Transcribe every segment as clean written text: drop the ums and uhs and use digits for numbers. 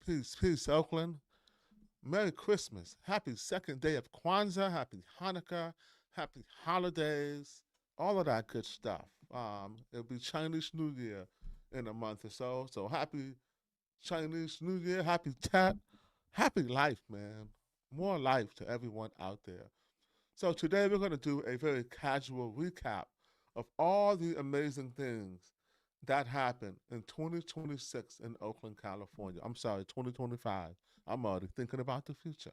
Peace, Oakland. Merry Christmas. Happy second day of Kwanzaa. Happy Hanukkah. Happy holidays. All of that good stuff. It'll be Chinese New Year in a month or so. So happy Chinese New Year. Happy Tet. Happy life, man. More life to everyone out there. So today we're going to do a very casual recap of all the amazing things that happened in 2026 in Oakland, California. I'm sorry, 2025. I'm already thinking about the future.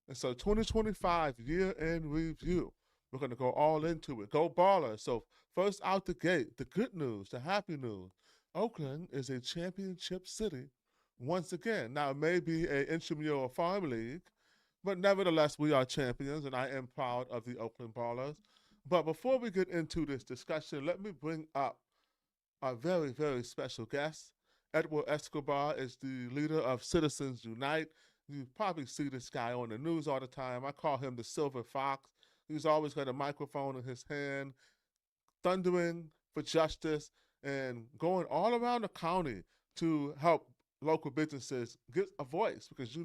And so 2025 year in review. We're going to go all into it. Go ballers. So first out the gate, the good news, the happy news. Oakland is a championship city once again. Now it may be an intramural farm league, but nevertheless we are champions, and I am proud of the Oakland Ballers. But before we get into this discussion, let me bring up our very, very special guest. Edward Escobar is the leader of Citizens Unite. You probably see this guy on the news all the time. I call him the Silver Fox. He's always got a microphone in his hand, thundering for justice and going all around the county to help local businesses get a voice, because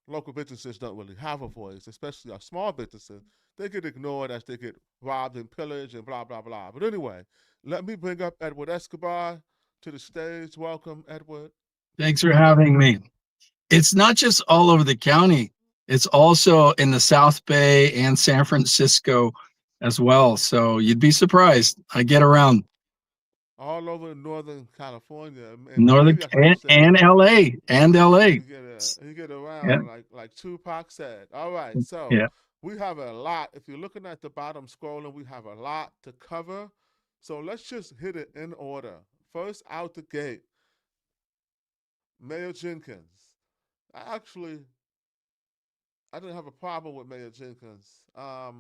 local businesses don't really have a voice, especially our small businesses. They get ignored as they get robbed and pillaged and blah, blah, blah. But anyway, let me bring up Edward Escobar to the stage. Welcome, Edward. Thanks for having me. It's not just all over the county, it's also in the South Bay and San Francisco as well. So you'd be surprised. I get around All over Northern California, and Northern maybe I should say and LA and LA. you get Yeah, around like Tupac said. All right, so yeah. we have a lot. If you're looking at the bottom scrolling, we have a lot to cover. So let's just hit it in order. First out the gate, Mayor Jenkins. Actually, I didn't have a problem with Mayor Jenkins. I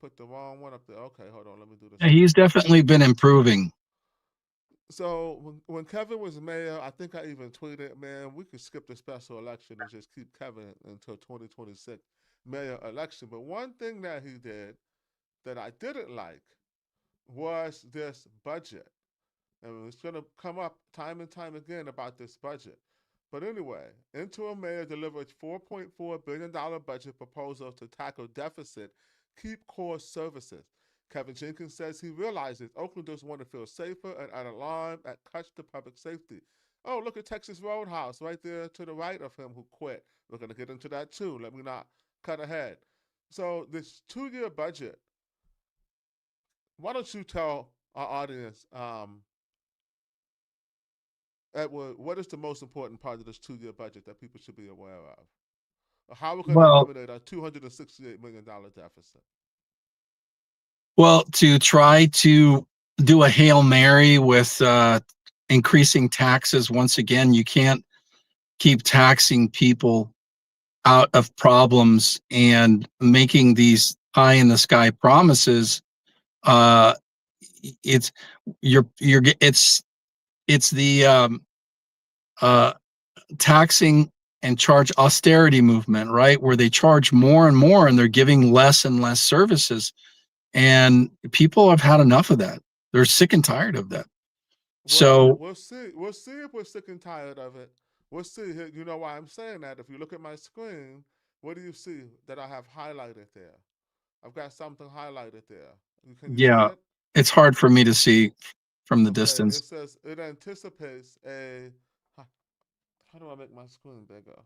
put the wrong one up there. Okay, hold on. Let me do this He's again. definitely been improving. So when Kevin was mayor, I think I even tweeted, man, we could skip the special election and just keep Kevin until 2026 mayor election. But one thing that he did that I didn't like was this budget. And it's going to come up time and time again about this budget. But anyway, interim mayor delivered $4.4 billion budget proposal to tackle deficit, keep core services. Kevin Jenkins says he realizes Oaklanders want to feel safer and at alarm at cuts to public safety. Oh, look at Texas Roadhouse right there to the right of him who quit. We're going to get into that too. Let me not cut ahead. So, this 2 year budget, why don't you tell our audience, Edward, what is the most important part of this 2 year budget that people should be aware of? How we're going to Well, eliminate a $268 million deficit? to try to do a Hail Mary with increasing taxes once again, you can't keep taxing people out of problems and making these pie in the sky promises. uh it's you're it's the uh taxing and charge austerity movement, right, where they charge more and more and they're giving less and less services, and people have had enough of that. They're sick and tired of that. Well, So we'll see. We'll see if we're sick and tired of it. We'll see. You know why I'm saying that? If you look at my screen, what do you see that I have highlighted there? I've got something highlighted there. Can you see yeah, it? it's hard for me to see from the Okay. It distance. says it anticipates a. How do I make my screen bigger? Is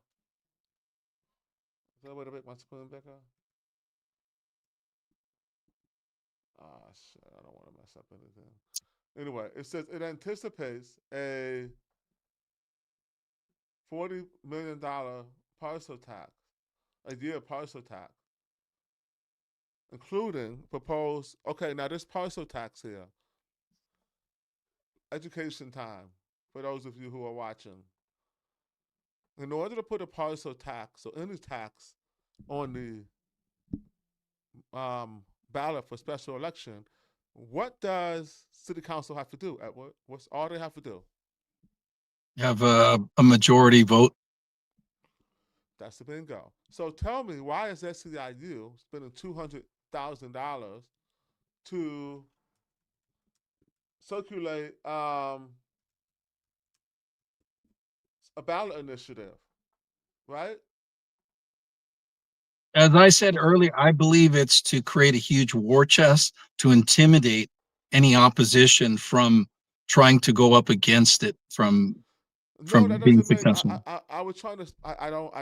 there a way to make my screen bigger? Ah, shit. I don't want to mess up anything. Anyway, it says it anticipates a $40 million parcel tax, a year parcel tax, including proposed. Okay, now this parcel tax here, education time for those of you who are watching. In order to put a parcel tax or any tax on the ballot for special election, what does city council have to do, Edward? What's all they have to do? You have a majority vote. That's the bingo. So tell me, why is SEIU spending $200,000 to circulate a ballot initiative, right? As I said earlier, I believe it's to create a huge war chest to intimidate any opposition from trying to go up against it No, from that being doesn't make. successful. I was trying to. I don't.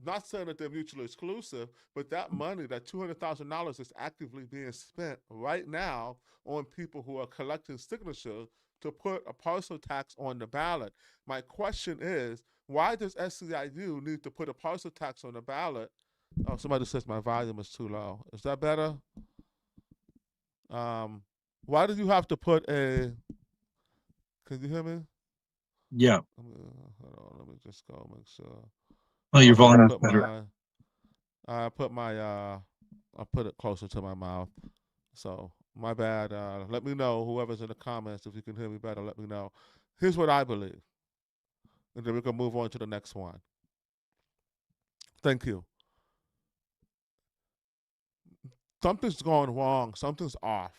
Not saying that they're mutually exclusive, but that money, that $200,000, is actively being spent right now on people who are collecting signatures to put a parcel tax on the ballot. My question is, why does SEIU need to put a parcel tax on the ballot? Oh, somebody says my volume is too low. Is that better? Um, why do you have to put a? Can you hear me? Yeah. Hold on, let me just go make sure. Oh, Oh, your okay. volume's better. I put it closer to my mouth. So my bad. Let me know, whoever's in the comments, if you can hear me better. Let me know. Here's what I believe, and then we can move on to the next one. Thank you. Something's going wrong. Something's off.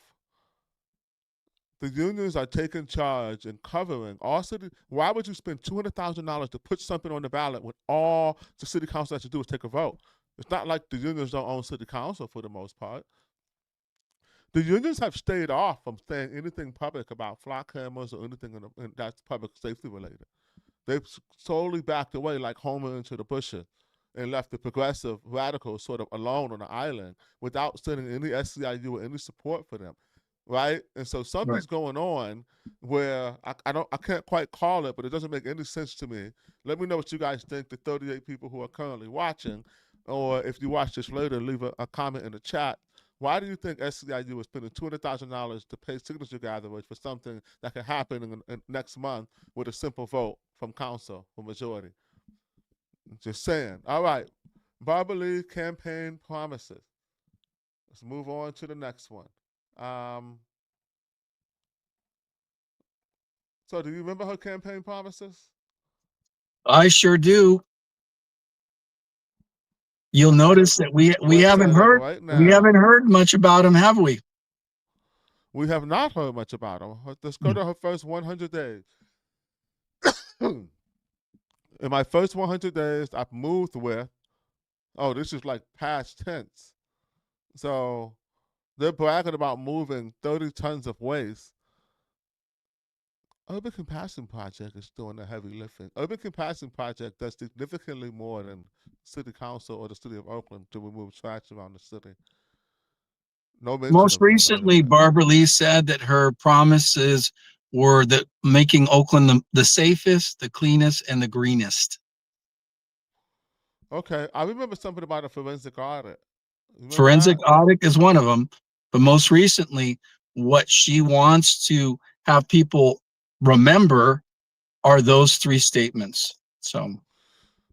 The unions are taking charge and covering all city. Why would you spend $200,000 to put something on the ballot when all the city council has to do is take a vote? It's not like the unions don't own city council for the most part. The unions have stayed off from saying anything public about flock cameras or anything that's public safety related. They've solely backed away like Homer into the bushes and left the progressive radicals sort of alone on the island without sending any SCIU or any support for them, right? And so Right. something's going on where I can't quite call it, but it doesn't make any sense to me. Let me know what you guys think. The 38 people who are currently watching, or if you watch this later, leave a comment in the chat. Why do you think SCIU is spending $200,000 to pay signature gatherers for something that can happen in next month with a simple vote from council for majority? Just saying. All right. Barbara Lee campaign promises. Let's move on to the next one. Um, so, do you remember her campaign promises? I sure do. You'll Okay. notice that we Let's haven't set it heard right we now. haven't heard much about him, have we? We have not heard much about her. Let's go to her first 100 days. In my first 100 days, I've moved with, oh, this is like past tense. So, they're bragging about moving 30 tons of waste. Urban Compassion Project is doing the heavy lifting. Urban Compassion Project does significantly more than City Council or the City of Oakland to remove trash around the city. No mention Most of them, by the recently, way. Barbara Lee said that her promises were that making Oakland the safest, the cleanest, and the greenest. Okay, I remember something about a forensic audit. You remember Forensic that? audit is one of them. But most recently, what she wants to have people remember are those three statements. So,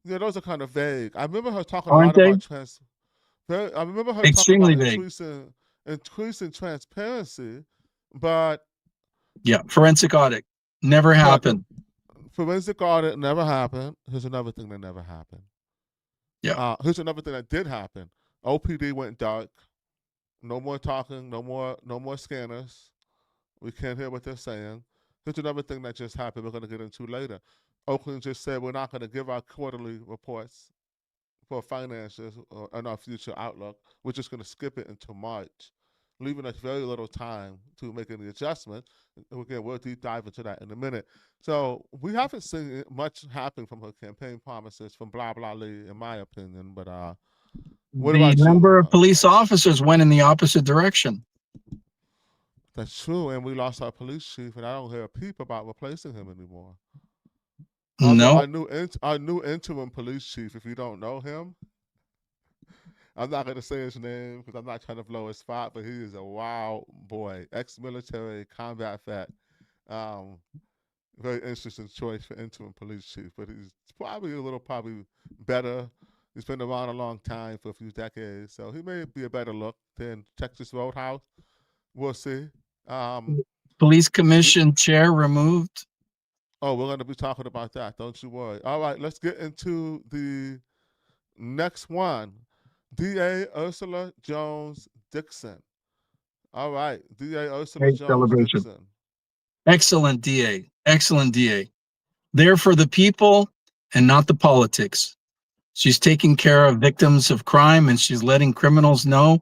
Yeah, those are kind of vague. I remember her talking a aren't lot they? about trans. I remember her talking about Extremely vague. increasing transparency, but Yeah. Forensic audit never but happened. forensic audit never happened. Here's another thing that never happened. Yeah. Here's another thing that did happen. OPD went dark. No more talking. No more scanners. We can't hear what they're saying. Here's another thing that just happened. We're going to get into later. Oakland just said we're not going to give our quarterly reports for finances and our future outlook. We're just going to skip it until March, leaving us very little time to make any adjustment. Again, we'll deep dive into that in a minute. So we haven't seen much happen from her campaign promises from blah blah Lee, in my opinion. But what The about you? number of police officers went in the opposite direction. That's true, and we lost our police chief, and I don't hear a peep about replacing him anymore. Although No, our new interim police chief, if you don't know him, I'm not going to say his name because I'm not trying to blow his spot, but he is a wild boy, ex-military, combat vet. Um, Very interesting choice for interim police chief, but he's probably a little probably better. He's been around a long time for a few decades, so he may be a better look than Texas Roadhouse. We'll see. Um, police we, commission chair removed. we're going to be talking about that. Don't you worry. All right, let's get into the next one. DA Ursula Jones Dixon. All right, DA Ursula Great Jones celebration. Dixon. Excellent DA. Excellent DA. There for the people. and not the politics. She's taking care of victims of crime, and she's letting criminals know,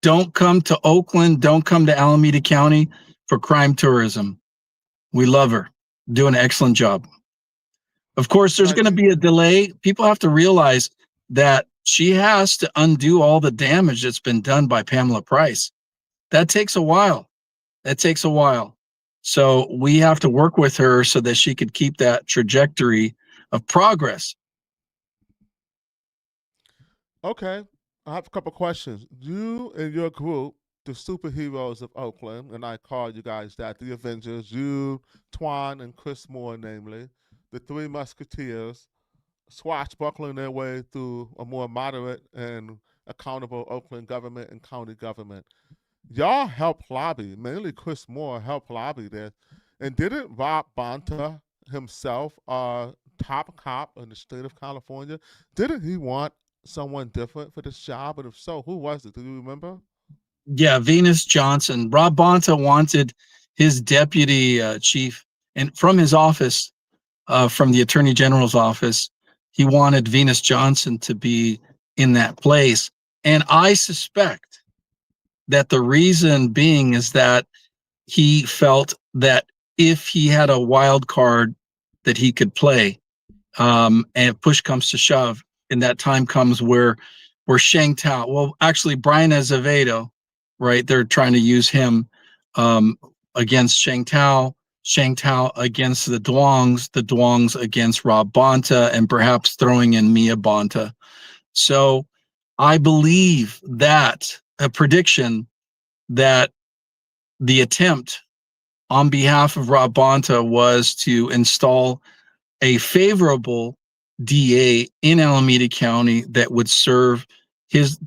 don't come to Oakland, don't come to Alameda County for crime tourism. We love her. Doing an excellent job. Of course, there's Now going to you, be a delay. People have to realize that she has to undo all the damage that's been done by Pamela Price. That takes a while. That takes a while. So we have to work with her so that she could keep that trajectory of progress. okay? I have a couple questions. You and your group, the superheroes of Oakland, and I call you guys that, the Avengers. You, Twan, and Chris Moore, namely, the Three Musketeers, swashbuckling their way through a more moderate and accountable Oakland government and county government. Y'all helped lobby, mainly Chris Moore helped lobby this. And didn't Rob Bonta himself, top cop in the state of California, didn't he want someone different for this job? And if so, who was it? Do you remember? Yeah, Venus Johnson. Rob Bonta wanted his deputy chief, and from his office, from the attorney general's office, he wanted Venus Johnson to be in that place. And I suspect that the reason being is that he felt that if he had a wild card that he could play, and if push comes to shove, and that time comes where Shang Tao, well, actually Brian Azevedo, right? They're trying to use him against Shang Tao against the Duongs against Rob Bonta, and perhaps throwing in Mia Bonta. So I believe that a prediction that the attempt on behalf of Rob Bonta was to install a favorable DA in Alameda County that would serve his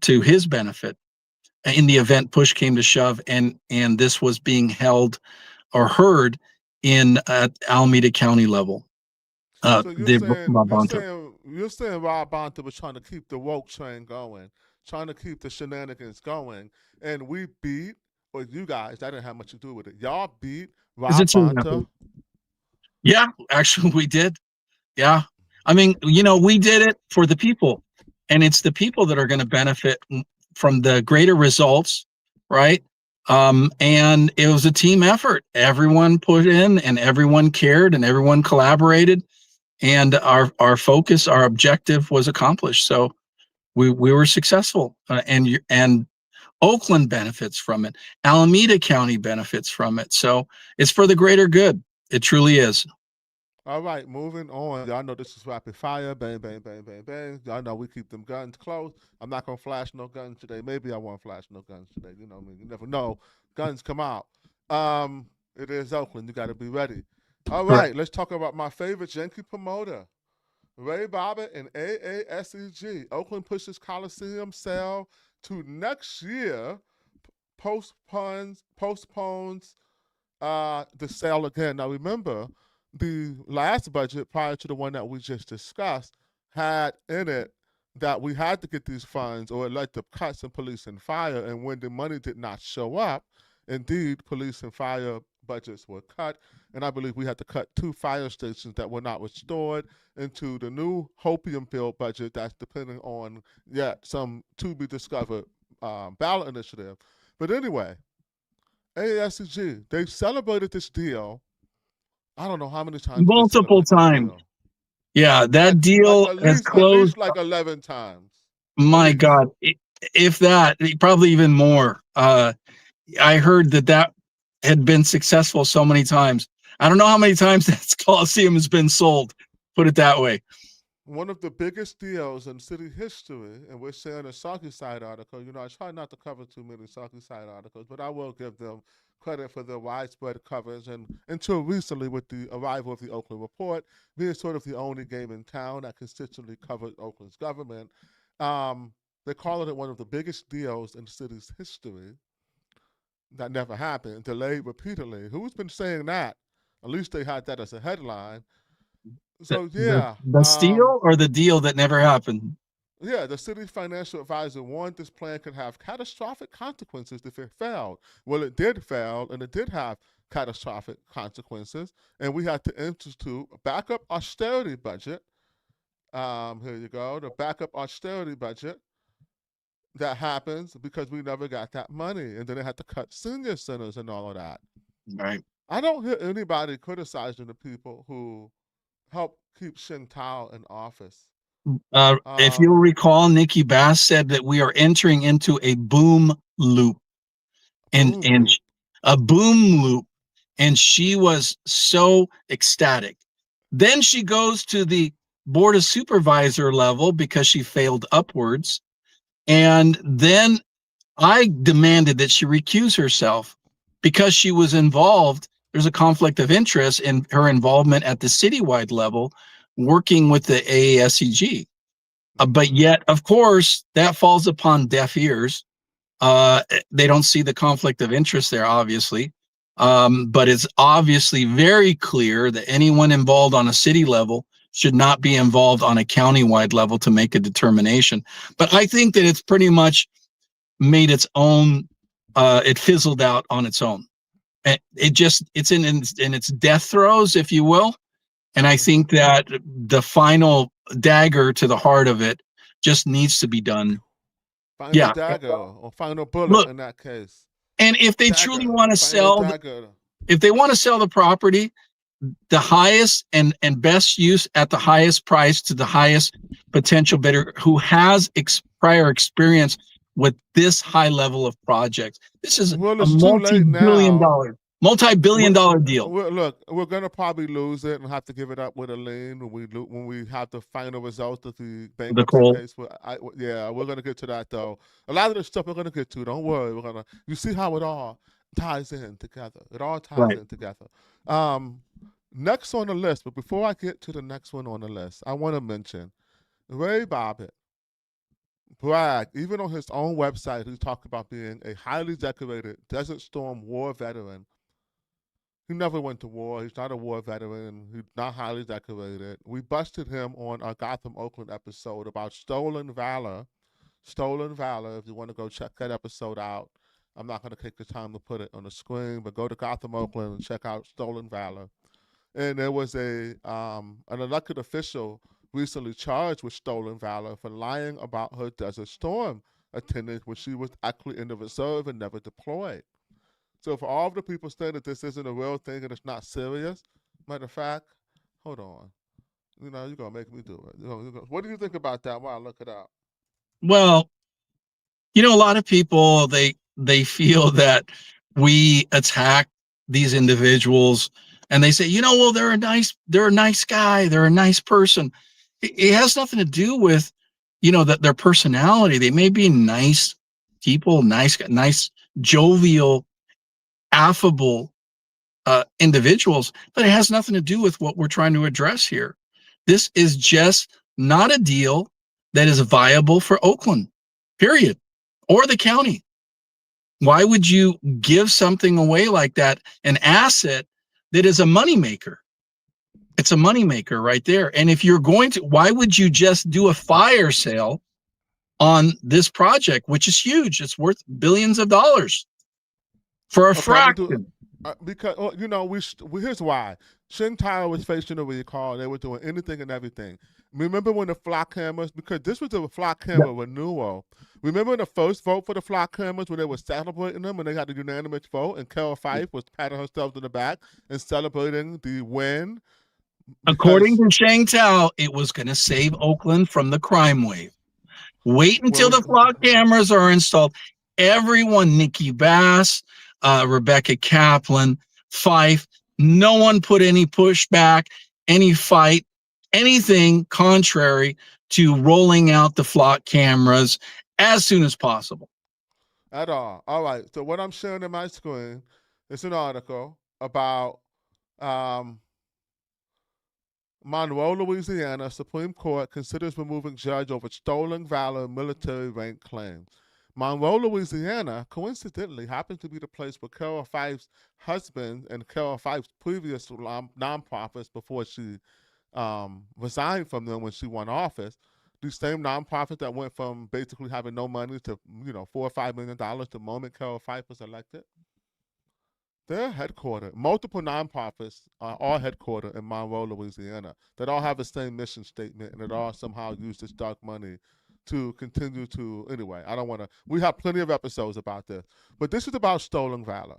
benefit in the event push came to shove, and this was being held or heard in at Alameda County level. So you're The saying Rob you're Bonta. saying you're saying Rob Bonta was trying to keep the woke train going, trying to keep the shenanigans going, and we beat, or you guys, that didn't have much to do with it. Y'all beat Is it Rob true? Bonta. Yeah, actually, we did. Yeah. I mean, we did it for the people, and it's the people that are going to benefit from the greater results, right? And it was a team effort. Everyone put in, and everyone cared, and everyone collaborated, and our focus, our objective was accomplished. So we were successful, and Oakland benefits from it. Alameda County benefits from it. So it's for the greater good. It truly is. All right, moving on. Y'all know this is rapid fire. Bang, bang, bang, bang, bang. Y'all know we keep them guns close. I'm not gonna flash no guns today. Maybe I won't flash no guns today. You know what I mean? You never know. Guns come out. It is Oakland. You got to be ready. All Correct. right, let's talk about my favorite Yankee promoter, Ray Bobbitt and AASEG. Oakland pushes Coliseum sale to next year. Postpones the sale again. Now remember, the last budget prior to the one that we just discussed had in it that we had to get these funds or it led to cuts in police and fire. And when the money did not show up, indeed, police and fire budgets were cut. And I believe we had to cut 2 fire stations that were not restored into the new hopium filled budget that's depending on yet some to be discovered ballot initiative. But anyway, AASCG, they celebrated this deal. I don't know how many times did they Multiple celebrate this times. deal. Yeah, that Like deal has at closed. least like 11 times. At My least. God, if that, probably even more. I heard that had been successful so many times. I don't know how many times that Coliseum has been sold. Put it that way. One of the biggest deals in city history, and we're saying a Soggy Side article. I try not to cover too many Soggy Side articles, but I will give them credit for their widespread coverage. And until recently, with the arrival of the Oakland Report, being sort of the only game in town that consistently covered Oakland's government, they call it one of the biggest deals in the city's history that never happened, delayed repeatedly. Who's been saying that? At least they had that as a headline. The, So the, yeah, the steal or the deal that never happened? yeah, the city's financial advisor warned this plan could have catastrophic consequences if it failed. Well, it did fail, and it did have catastrophic consequences. And we had to institute a backup austerity budget Here you go. The backup austerity budget that happens because we never got that money, and then they had to cut senior centers and all of that. Right. I don't hear anybody criticizing the people who help keep Shintal in office. If you'll Um, recall, Nikki Bass said that we are entering into a boom loop, and Boom loop. a boom loop, and she was so ecstatic. Then she goes to the board of supervisor level because she failed upwards, and then I demanded that she recuse herself because she was involved. There's a conflict of interest in her involvement at the citywide level, working with the AASEG. But Mm-hmm. yet, of course, that falls upon deaf ears. They don't see the conflict of interest there, obviously. But it's obviously very clear that anyone involved on a city level should not be involved on a countywide level to make a determination. But I think that it's pretty much made its own. It fizzled out on its own. It's in its death throes, if you will. And I Mm-hmm. think that the final dagger to the heart of it just needs to be done. Final Yeah. dagger or final bullet Look, in that case. and if they truly Dagger. want to Final sell, dagger. if they want to sell the property, the highest and best use at the highest price to the highest potential bidder who has prior experience with this high level of projects. This is Well, a it's too late multi-billion now. dollar, multi-billion We're, dollar deal. look, we're gonna probably lose it and have to give it up with a lien when we have the final result of the The bankruptcy coal. case. Yeah, we're gonna get to that though. A lot of the stuff we're gonna get to. Don't worry. We're gonna. You see how it all ties in together. It all ties Right. in together. Um, Next on the list, but before I get to the next one on the list, I want to mention Ray Bobbitt bragged, even on his own website, he talked about being a highly decorated Desert Storm war veteran. He never went to war. He's not a war veteran. He's not highly decorated. We busted him on our Gotham Oakland episode about stolen valor. Stolen valor. If you want to go check that episode out, I'm not going to take the time to put it on the screen, but go to Gotham Oakland and check out stolen valor. And there was a an elected official recently charged with stolen valor for lying about her Desert Storm attendance when she was actually in the reserve and never deployed. So for all of the people saying that this isn't a real thing and it's not serious, matter of fact, hold on. You know, you're gonna make me do it. What do you think about that while I look it up? Well, a lot of people they feel that we attack these individuals, and they say, well, they're a nice guy, they're a nice person. It has nothing to do with that their personality. They may be nice people, nice, jovial, affable individuals, but it has nothing to do with what we're trying to address here. This is just not a deal that is viable for Oakland, period, or the county. Why would you give something away like that, an asset that is a moneymaker? It's a moneymaker right there. And if you're going to, why would you just do a fire sale on this project, which is huge? It's worth billions of dollars for a Okay, I'm gonna do fraction. because here's why. Shin Tire was facing a recall. They were doing anything and everything. Remember when the flock cameras? Because this was a flock Yeah. camera renewal. Remember the first vote for the flock cameras when they were celebrating them and they got a unanimous vote, and Carol Fife was patting herself on the back and celebrating the win According because to Shang Tao, it was going to save Oakland from the crime wave. Wait until well, the flock cameras are installed. Everyone, Nikki Bass, Rebecca Kaplan, Fife, no one put any pushback, any fight, anything contrary to rolling out the flock cameras as soon as possible. at all. All right. So what I'm sharing on my screen is an article about um, Monroe, Louisiana, Supreme Court considers removing judge over stolen valor military rank claim. Monroe, Louisiana, coincidentally happens to be the place where Carol Fife's husband and Carol Fife's previous nonprofits before she resigned from them when she won office. These same nonprofits that went from basically having no money to $4 or $5 million the moment Carol Fife was elected. They're headquartered. Multiple nonprofits are all headquartered in Monroe, Louisiana, that all have the same mission statement and that all somehow use this dark money to continue to. Anyway, I don't want to. We have plenty of episodes about this, but this is about stolen valor.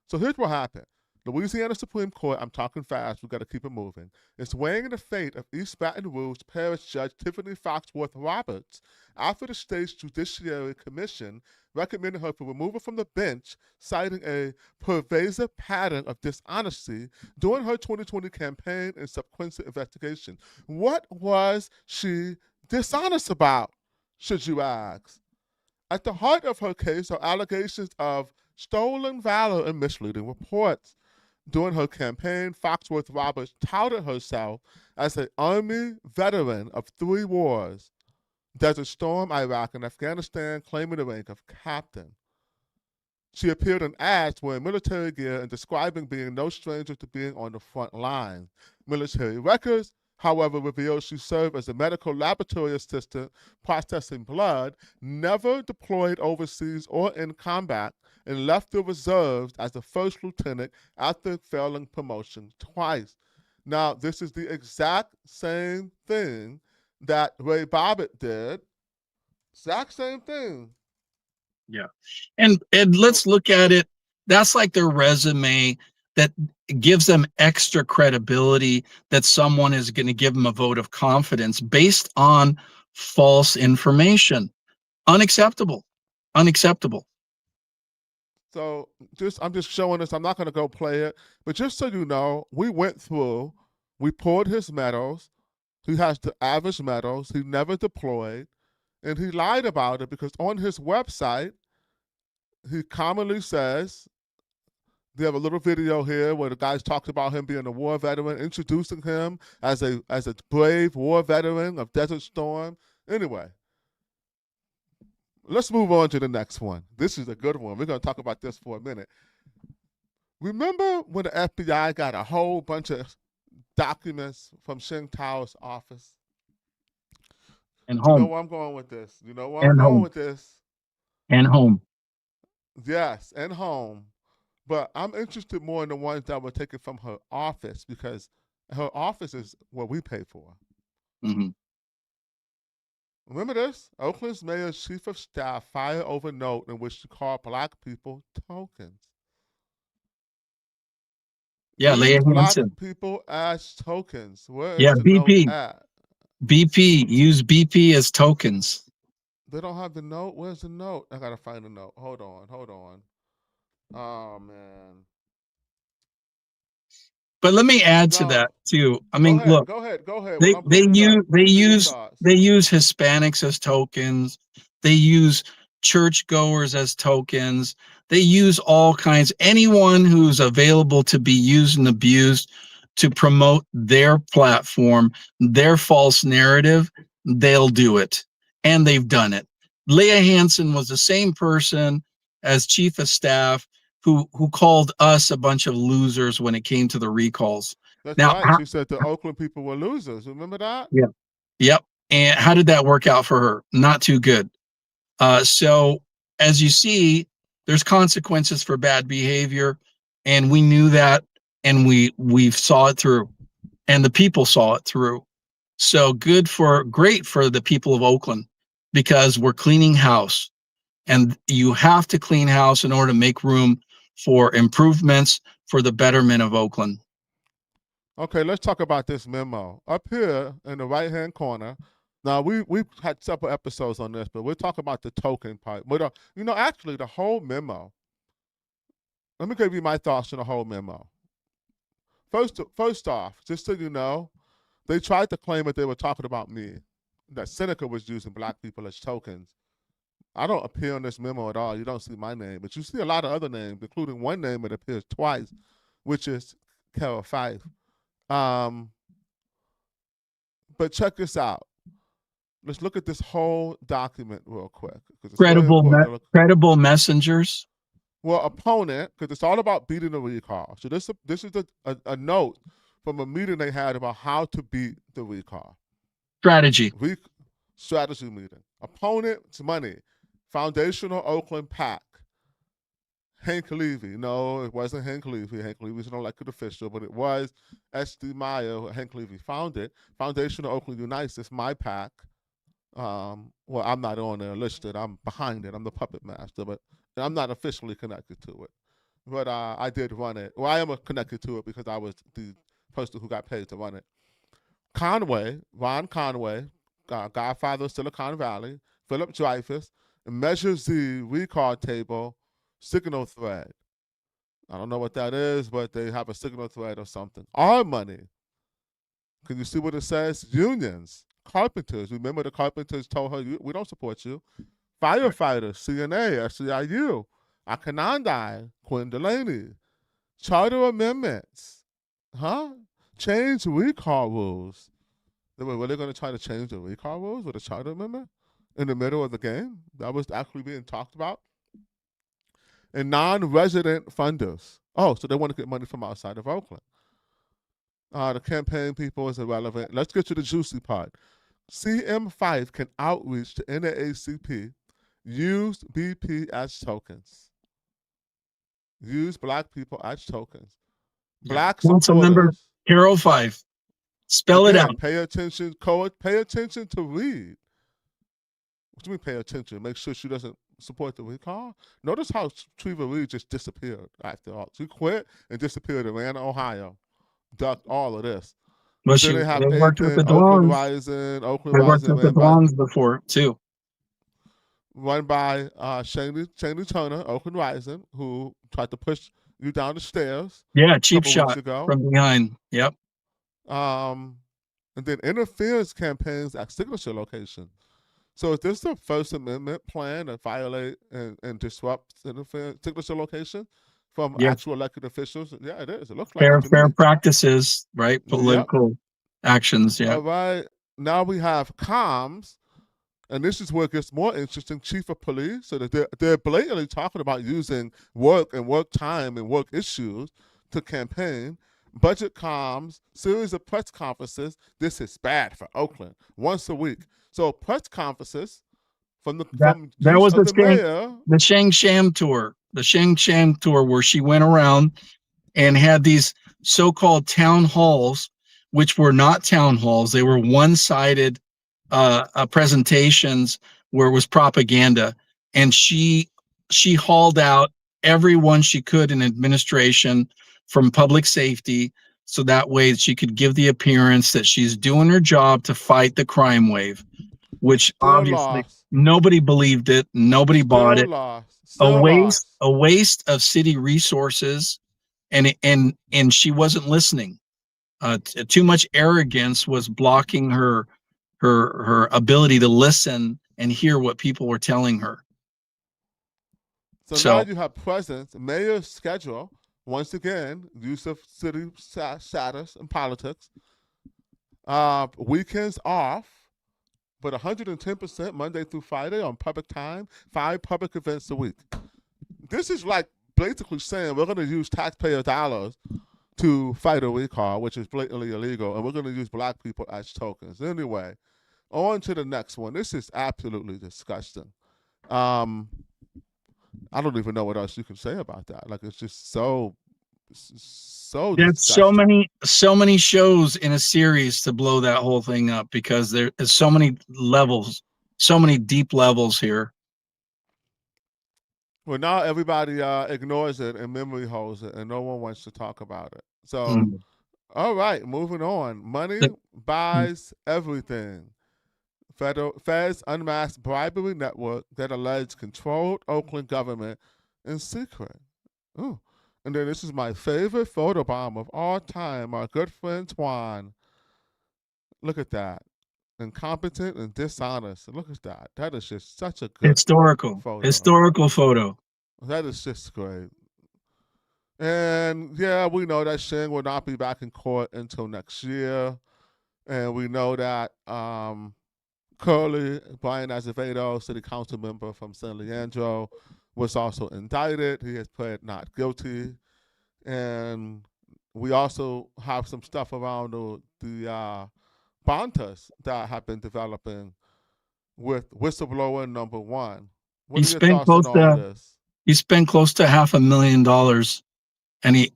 So here's what happened. Louisiana Supreme Court, I'm talking fast, we got to keep it moving, is weighing in the fate of East Baton Rouge Parish Judge Tiffany Foxworth Roberts after the state's Judiciary Commission recommended her for removal from the bench, citing a pervasive pattern of dishonesty during her 2020 campaign and subsequent investigation. What was she dishonest about, should you ask? At the heart of her case are allegations of stolen valor and misleading reports. During her campaign, Foxworth Roberts touted herself as an Army veteran of 3 wars, Desert Storm, Iraq, and Afghanistan, claiming the rank of captain. She appeared in ads wearing military gear and describing being no stranger to being on the front line. Military records, however, revealed she served as a medical laboratory assistant processing blood, never deployed overseas or in combat, and left the reserves as a first lieutenant after failing promotion twice. Now, this is the exact same thing that Ray Bobbitt did. Exact same thing. Yeah. And let's look at it. That's like their resume that gives them extra credibility that someone is going to give them a vote of confidence based on false information. Unacceptable. Unacceptable. So I'm just showing this. I'm not going to go play it, but just so you know, we poured his medals. He has the average medals. He never deployed, and he lied about it because on his website, he commonly says, they have a little video here where the guys talked about him being a war veteran, introducing him as a brave war veteran of Desert Storm. Anyway, let's move on to the next one. This is a good one. We're going to talk about this for a minute. Remember when the FBI got a whole bunch of documents from Shing Tao's office? And You know home. where I'm going with this. You know where And I'm going home. with this. And home. Yes, and home. But I'm interested more in the ones that were taken from her office because her office is what we pay for. Mm-hmm. Remember this? Oakland's mayor's chief of staff fired over note in which she called black people tokens. Yeah, Use Leah black Hansen. people as tokens. Where is Yeah, the note BP. at? BP. Use BP as tokens. They don't have the note. Where's the note? I gotta find the note. Hold on. Oh man. But let me add to No. that too. I Go mean, ahead. look, Go ahead. While they I'm they looking it up, use let they me hear your use thoughts. they use Hispanics as tokens. They use churchgoers as tokens. They use all kinds. Anyone who's available to be used and abused to promote their platform, their false narrative, they'll do it, and they've done it. Leah Hansen was the same person as chief of staff who called us a bunch of losers when it came to the recalls. That's Now, right. She said the Oakland people were losers. Remember that? yeah, yep. And how did that work out for her? Not too good. So as you see, there's consequences for bad behavior, and we knew that, and we saw it through, and the people saw it through. So great for the people of Oakland, because we're cleaning house, and you have to clean house in order to make room for improvements for the betterment of Oakland. Okay, let's talk about this memo. Up here in the right-hand corner, now we've had several episodes on this, but we'll talk about the token part. But actually the whole memo. Let me give you my thoughts on the whole memo. First off, just so you know, they tried to claim that they were talking about me, that Seneca was using black people as tokens. I don't appear on this memo at all. You don't see my name, but you see a lot of other names, including one name that appears twice, which is Carol Fife. But check this out. Let's look at this whole document real quick. It's credible messengers. Well, opponent, because it's all about beating the recall. So this is a note from a meeting they had about how to beat the recall. Strategy meeting. Opponent's money. Foundational Oakland PAC. Hank Levy. No, it wasn't Hank Levy. Hank Levy's an elected official, but it was S.D. Meyer, who Hank Levy founded. Foundation of Oakland Unites. It's my PAC. Well, I'm not on there listed. I'm behind it. I'm the puppet master, but I'm not officially connected to it. But I did run it. Well, I am connected to it because I was the person who got paid to run it. Conway, Ron Conway, godfather of Silicon Valley, Philip Dreyfus, measures the recall table signal thread. I don't know what that is, but they have a signal thread or something. Our money. Can you see what it says? Unions, carpenters. Remember the carpenters told her, we don't support you. Firefighters, CNA, SEIU, Akanandai, Quinn Delaney. Charter amendments. Huh? Change recall rules. Were they going to try to change the recall rules with a charter amendment in the middle of the game? That was actually being talked about. And non-resident funders. Oh, so they want to get money from outside of Oakland. The campaign people is irrelevant. Let's get to the juicy part. CM5 can outreach to NAACP, use BP as tokens. Use black people as tokens. Black Council member supporters. Carol 5. Spell Again, it out. Pay attention, pay attention to read. What do you mean pay attention? Make sure she doesn't support the recall? Notice how Treva Reed just disappeared after all. She quit and disappeared and ran to Ohio. Ducked all of this. Well, Then they have worked with the Oakland Dwongs. Rising They worked with the ran by, Dwongs before, too. run by Shaney Turner, Oakland Rising, who tried to push you down the stairs. Yeah, cheap shot ago. from behind. Yep. And then interference campaigns at signature location. So is this the First Amendment plan to violate and disrupt signature location from actual elected officials? Yeah, it is. It looks like fair practices, right? Political actions. Yeah. All right. Now we have comms, and this is where it gets more interesting. Chief of police, so that they're blatantly talking about using work and work time and work issues to campaign. Budget comms, series of press conferences. This is bad for Oakland. Once a week. So press conferences from the that was the mayor. The Shang Sham tour. The Shang Sham tour where she went around and had these so-called town halls, which were not town halls. They were one-sided presentations where it was propaganda. And she hauled out everyone she could in administration from public safety, so that way she could give the appearance that she's doing her job to fight the crime wave, which Still obviously lost. Nobody believed it. Nobody bought it. A waste of city resources, and she wasn't listening. Too much arrogance was blocking her ability to listen and hear what people were telling her. So now you have presence, mayor's schedule. Once again, use of city status and politics. Weekends off, but 110% Monday through Friday on public time, 5 public events a week. This is like basically saying we're going to use taxpayer dollars to fight a recall, which is blatantly illegal, and we're going to use black people as tokens. Anyway, on to the next one. This is absolutely disgusting. I don't even know what else you can say about that. Like, it's just so there's so many shows in a series to blow that whole thing up, because there is so many levels, so many deep levels here. Well, now everybody ignores it and memory holds it, and no one wants to talk about it. So, all right, moving on. Money buys everything. Feds unmasked bribery network that alleged controlled Oakland government in secret. Ooh. And then this is my favorite photobomb of all time, our good friend Twan. Look at that. Incompetent and dishonest. Look at that. That is just such a good historical photo. That is just great. And yeah, we know that Shane will not be back in court until next year. And we know that Curly, Brian Azevedo, city council member from San Leandro, was also indicted. He has pled not guilty. And we also have some stuff around the bond tests that have been developing with whistleblower number 1. What are your thoughts on all this? He spent close to $500,000,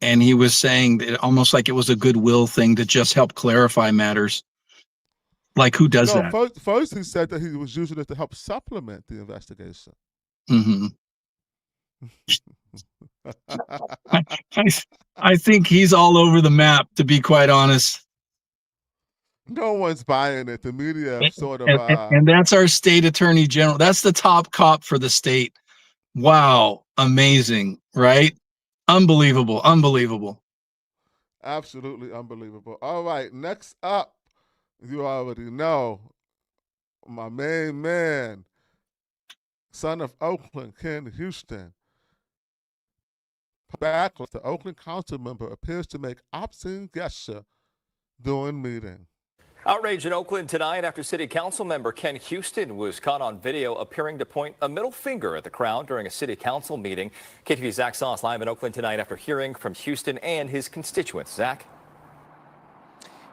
and he was saying that almost like it was a goodwill thing to just help clarify matters. Like, who does No, that? first he said that he was using it to help supplement the investigation. Mm-hmm. I think he's all over the map, to be quite honest. No one's buying it. The media sort of And that's our state attorney general. That's the top cop for the state. Wow, amazing, right? Unbelievable. absolutely unbelievable. All right, next up, you already know my main man, son of Oakland, Ken Houston. Backlash, the Oakland council member appears to make obscene gesture during meeting. Outrage in Oakland tonight after city council member Ken Houston was caught on video appearing to point a middle finger at the crowd during a city council meeting. KTV's Zach Sauce live in Oakland tonight after hearing from Houston and his constituents. Zach?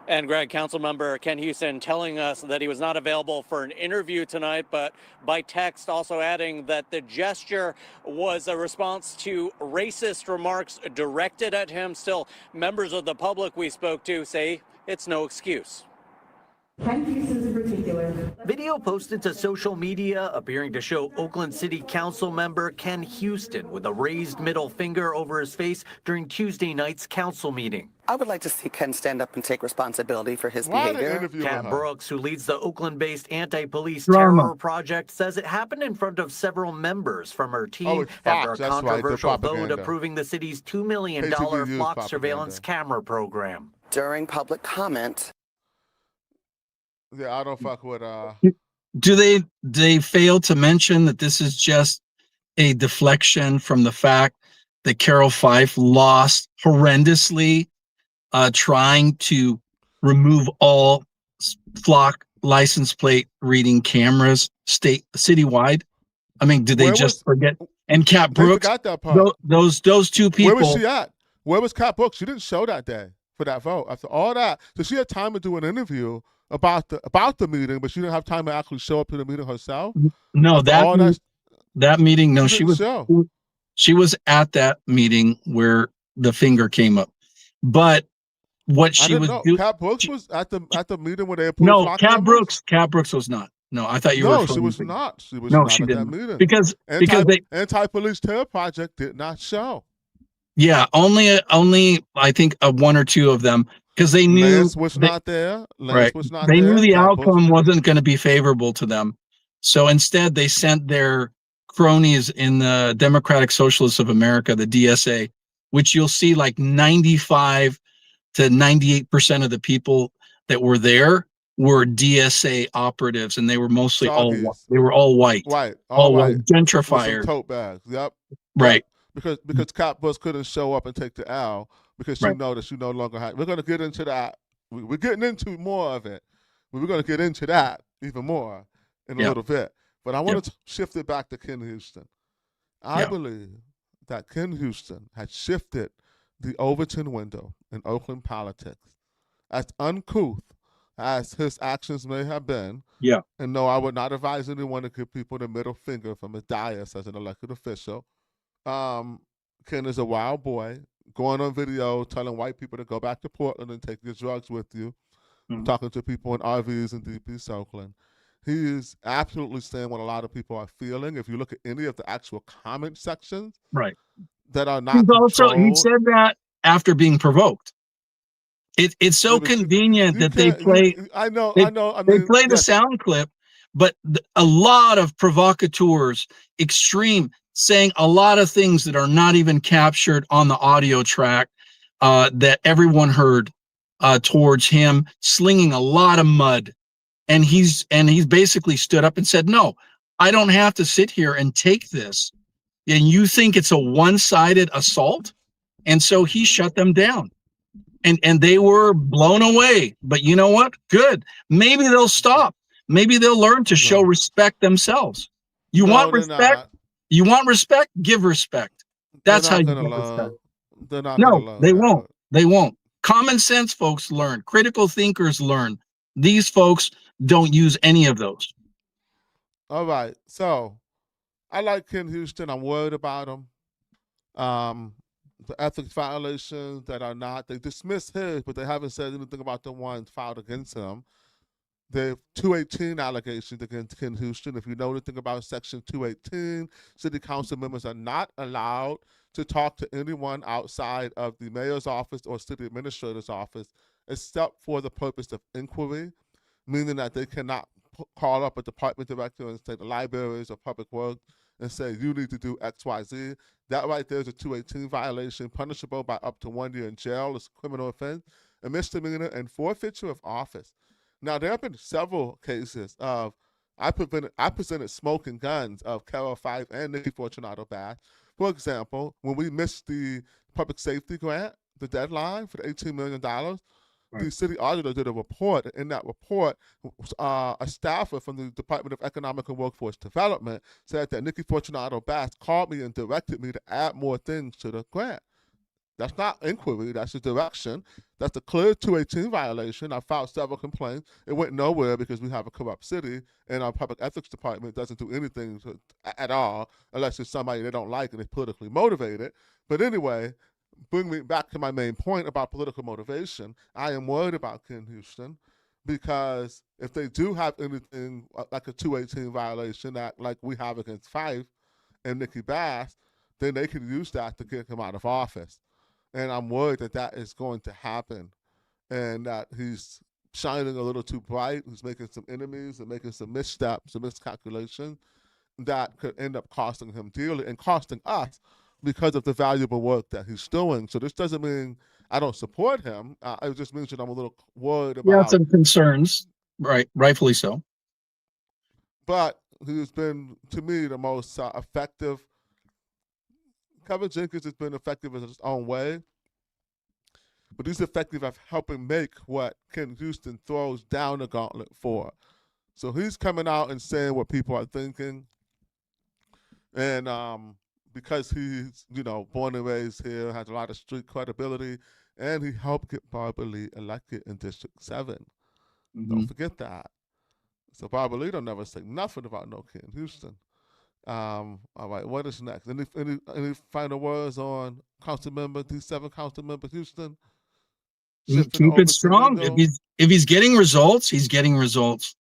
And Greg, Councilmember Ken Houston telling us that he was not available for an interview tonight, but by text also adding that the gesture was a response to racist remarks directed at him. Still, members of the public we spoke to say it's no excuse. Ken Houston's in particular. Video posted to social media appearing to show Oakland City Council member Ken Houston with a raised middle finger over his face during Tuesday night's council meeting. I would like to see Ken stand up and take responsibility for his Why the behavior. interview Kat with her? Brooks, who leads the Oakland-based anti-police Drama. terror project, says it happened in front of several members from her team it's after Fox, a that's right, the controversial vote propaganda. approving the city's $2 million KTVU flock propaganda. surveillance camera program. During public comment, Yeah, I don't fuck with Do they fail to mention that this is just a deflection from the fact that Carol Fife lost horrendously trying to remove all flock license plate reading cameras citywide? I mean, did they Where just was- forget? And Kat They Brooks, forgot that part. those two people. Where was she at? Where was Kat Brooks? She didn't show that day for that vote. After all that, so she had time to do an interview about the meeting, but she didn't have time to actually show up to the meeting herself. No, After all that meeting. No, she she didn't was show. she was at that meeting where the finger came up. But what I she didn't was know. doing. Kat Brooks was at the meeting where they approved No, flock Kat cameras? Brooks was not. No, I thought you were. No, she referring was to- not. She was No, not she at didn't. that meeting. Because they, Anti-Police Terror Project did not show. yeah, only I think one or two of them, because they knew Lance was not there. Lance right. was not They there. knew the Kat Brooks- outcome wasn't going to be favorable to them, so instead they sent their cronies in the Democratic Socialists of America, the DSA, which you'll see like 95 to 98% of the people that were there were DSA operatives, and they were mostly Doggies. all white, White, all white, white, with some gentrifiers, tote bags. Yep. right? Because Kat Brooks couldn't show up and take the L because she Right. know that she no longer had. We're going to get into that. We're getting into more of it. We're going to get into that even more in a Yeah. little bit. But I want to shift it back to Ken Houston. I Yeah. believe that Ken Houston had shifted the Overton window in Oakland politics. As uncouth as his actions may have been, Yeah. and no, I would not advise anyone to give people the middle finger from a dais as an elected official. Ken is a wild boy, going on video telling white people to go back to Portland and take your drugs with you, talking to people in RVs in Deep East Oakland. He is absolutely saying what a lot of people are feeling. If you look at any of the actual comment sections, Right. that are not He's also he controlled, said that after being provoked. It's so Yeah, but convenient you that they can't- you- play. I know. They I mean, play the yes, sound clip, but a lot of provocateurs, extreme, saying a lot of things that are not even captured on the audio track that everyone heard towards him, slinging a lot of mud, and he's basically stood up and said, "No, I don't have to sit here and take this." And you think it's a one-sided assault, and so he shut them down. And they were blown away. But you know what? Good. Maybe they'll stop. Maybe they'll learn to show No. respect themselves. You no, want they're respect? not. You want respect? Give respect. That's how They're you not get gonna respect. learn. They're not gonna No, learn they that. won't. They won't. Common sense folks learn. Critical thinkers learn. These folks don't use any of those. All right. So I like Ken Houston. I'm worried about him. The ethics violations that are not, they dismiss his, but they haven't said anything about the ones filed against him. The 218 allegations against Ken Houston. If you know anything about Section 218, city council members are not allowed to talk to anyone outside of the mayor's office or city administrator's office, except for the purpose of inquiry, meaning that they cannot call up a department director and say the libraries or public works and say, you need to do X, Y, Z. That right there is a 218 violation, punishable by up to 1 year in jail. It's a criminal offense, a misdemeanor, and forfeiture of office. Now, there have been several cases of, I presented smoking guns of Carol Fife and Nikki Fortunato Bass. For example, when we missed the public safety grant, the deadline for the $18 million, the city auditor did a report. In that report, a staffer from the Department of Economic and Workforce Development said that Nikki Fortunato Bass called me and directed me to add more things to the grant. That's not inquiry, that's a direction. That's a clear 218 violation. I filed several complaints. It went nowhere because we have a corrupt city, and our public ethics department doesn't do anything at all unless it's somebody they don't like and it's politically motivated. But anyway, bring me back to my main point about political motivation. I am worried about Ken Houston because if they do have anything like a 218 violation that like we have against Fife and Nikki Bass, then they can use that to get him out of office. And I'm worried that that is going to happen and that he's shining a little too bright, he's making some enemies and making some missteps, some miscalculations that could end up costing him dearly and costing us because of the valuable work that he's doing. So this doesn't mean I don't support him. It just means that I'm a little worried about. Yeah, some concerns, right? Rightfully so. But he's been, to me, the most effective. Kevin Jenkins has been effective in his own way, but he's effective at helping make what Ken Houston throws down the gauntlet for. So he's coming out and saying what people are thinking, and because he's born and raised here, has a lot of street credibility, and he helped get Barbara Lee elected in District 7. Don't forget that. So Barbara Lee don't never say nothing about no Ken Houston. All right, what is next? Any final words on these 7 council members, Houston? Keep it strong. If he's getting results, he's getting results.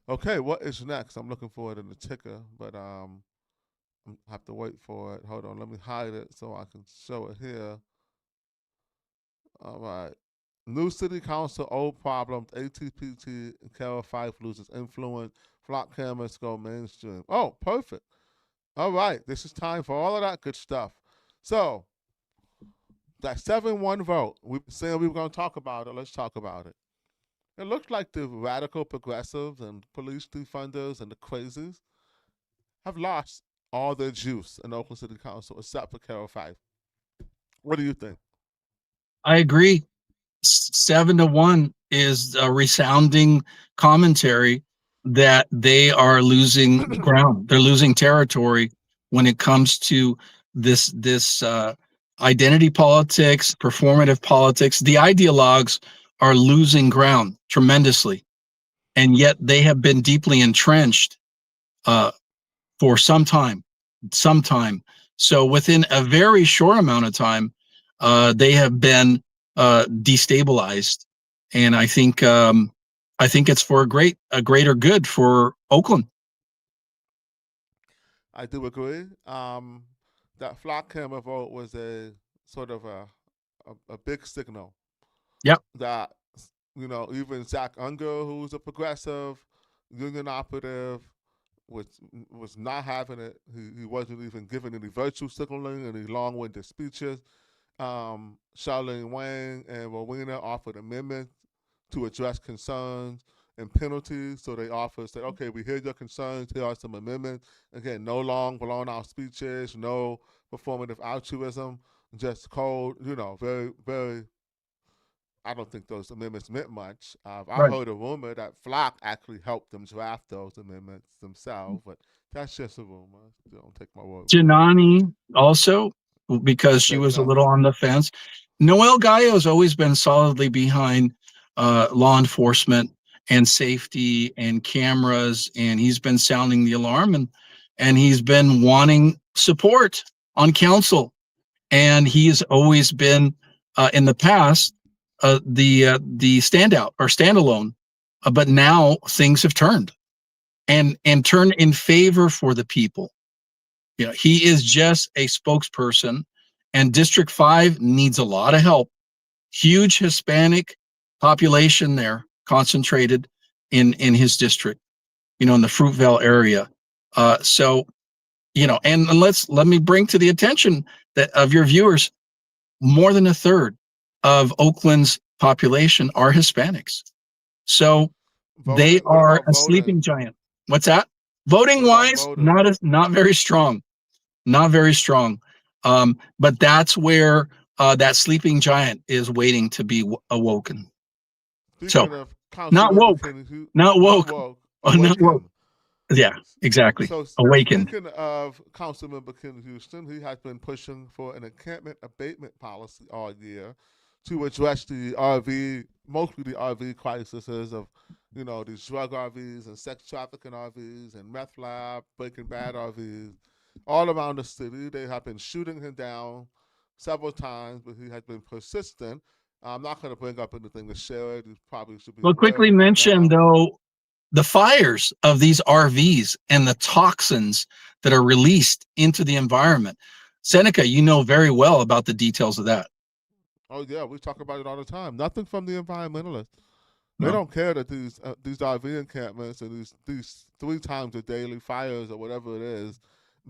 Okay, what is next? I'm looking for it in the ticker, but I have to wait for it. Hold on, let me hide it so I can show it here. All right. New city council, old problems, ATPT, and Carol Fife loses influence. Flock cameras go mainstream. Oh, perfect. All right, this is time for all of that good stuff. So, that 7-1 vote, we were saying we were going to talk about it. Let's talk about it. It looks like the radical progressives and police defunders and the crazies have lost all their juice in Oakland City Council except for Carol Fife. What do you think? I agree. 7-1 is a resounding commentary that they are losing ground. They're losing territory when it comes to this identity politics, performative politics. The ideologues are losing ground tremendously, and yet they have been deeply entrenched for some time. So within a very short amount of time, they have been destabilized, and I think it's for a greater good for Oakland. I do agree. That flock camera vote was a sort of a big signal. Yep. That even Zach Unger, who's a progressive union operative, was not having it. He wasn't even giving any virtue signaling, any long-winded speeches. Charlene Wang and Rowena offered amendments to address concerns and penalties. So they said, okay, we hear your concerns. Here are some amendments. Again, no long, blown-out speeches, no performative altruism, just cold, very, very. I don't think those amendments meant much. I heard a rumor that Flock actually helped them draft those amendments themselves, but that's just a rumor. Don't take my word. Janani also, because she was a little on the fence. Noel Gallo has always been solidly behind law enforcement and safety and cameras, and he's been sounding the alarm, and he's been wanting support on council, and he's always been in the past the standout or standalone, but now things have turned and turned in favor for the people. You know, he is just a spokesperson, and District 5 needs a lot of help. Huge Hispanic population there, concentrated in his district, you know, in the Fruitvale area. So, you know, and let me bring to the attention that of your viewers, more than a third of Oakland's population are Hispanics. So they are a sleeping giant. What's that? Voting wise, not very strong, not very strong. But that's where that sleeping giant is waiting to be awoken. So not woke, not woke, not woke. Yeah, exactly. So Awakened. speaking of Councilmember Ken Houston, he has been pushing for an encampment abatement policy all year to address the RV, mostly the RV crises of, you know, these drug RVs and sex trafficking RVs and meth lab, Breaking Bad RVs, all around the city. They have been shooting him down several times, but he has been persistent. I'm not going to bring up anything to share it. You probably should be. Well, quickly mention though the fires of these RVs and the toxins that are released into the environment. Seneca, you know very well about the details of that. Oh yeah, we talk about it all the time. Nothing from the environmentalists. No. They don't care that these RV encampments and these 3 times a daily fires or whatever it is,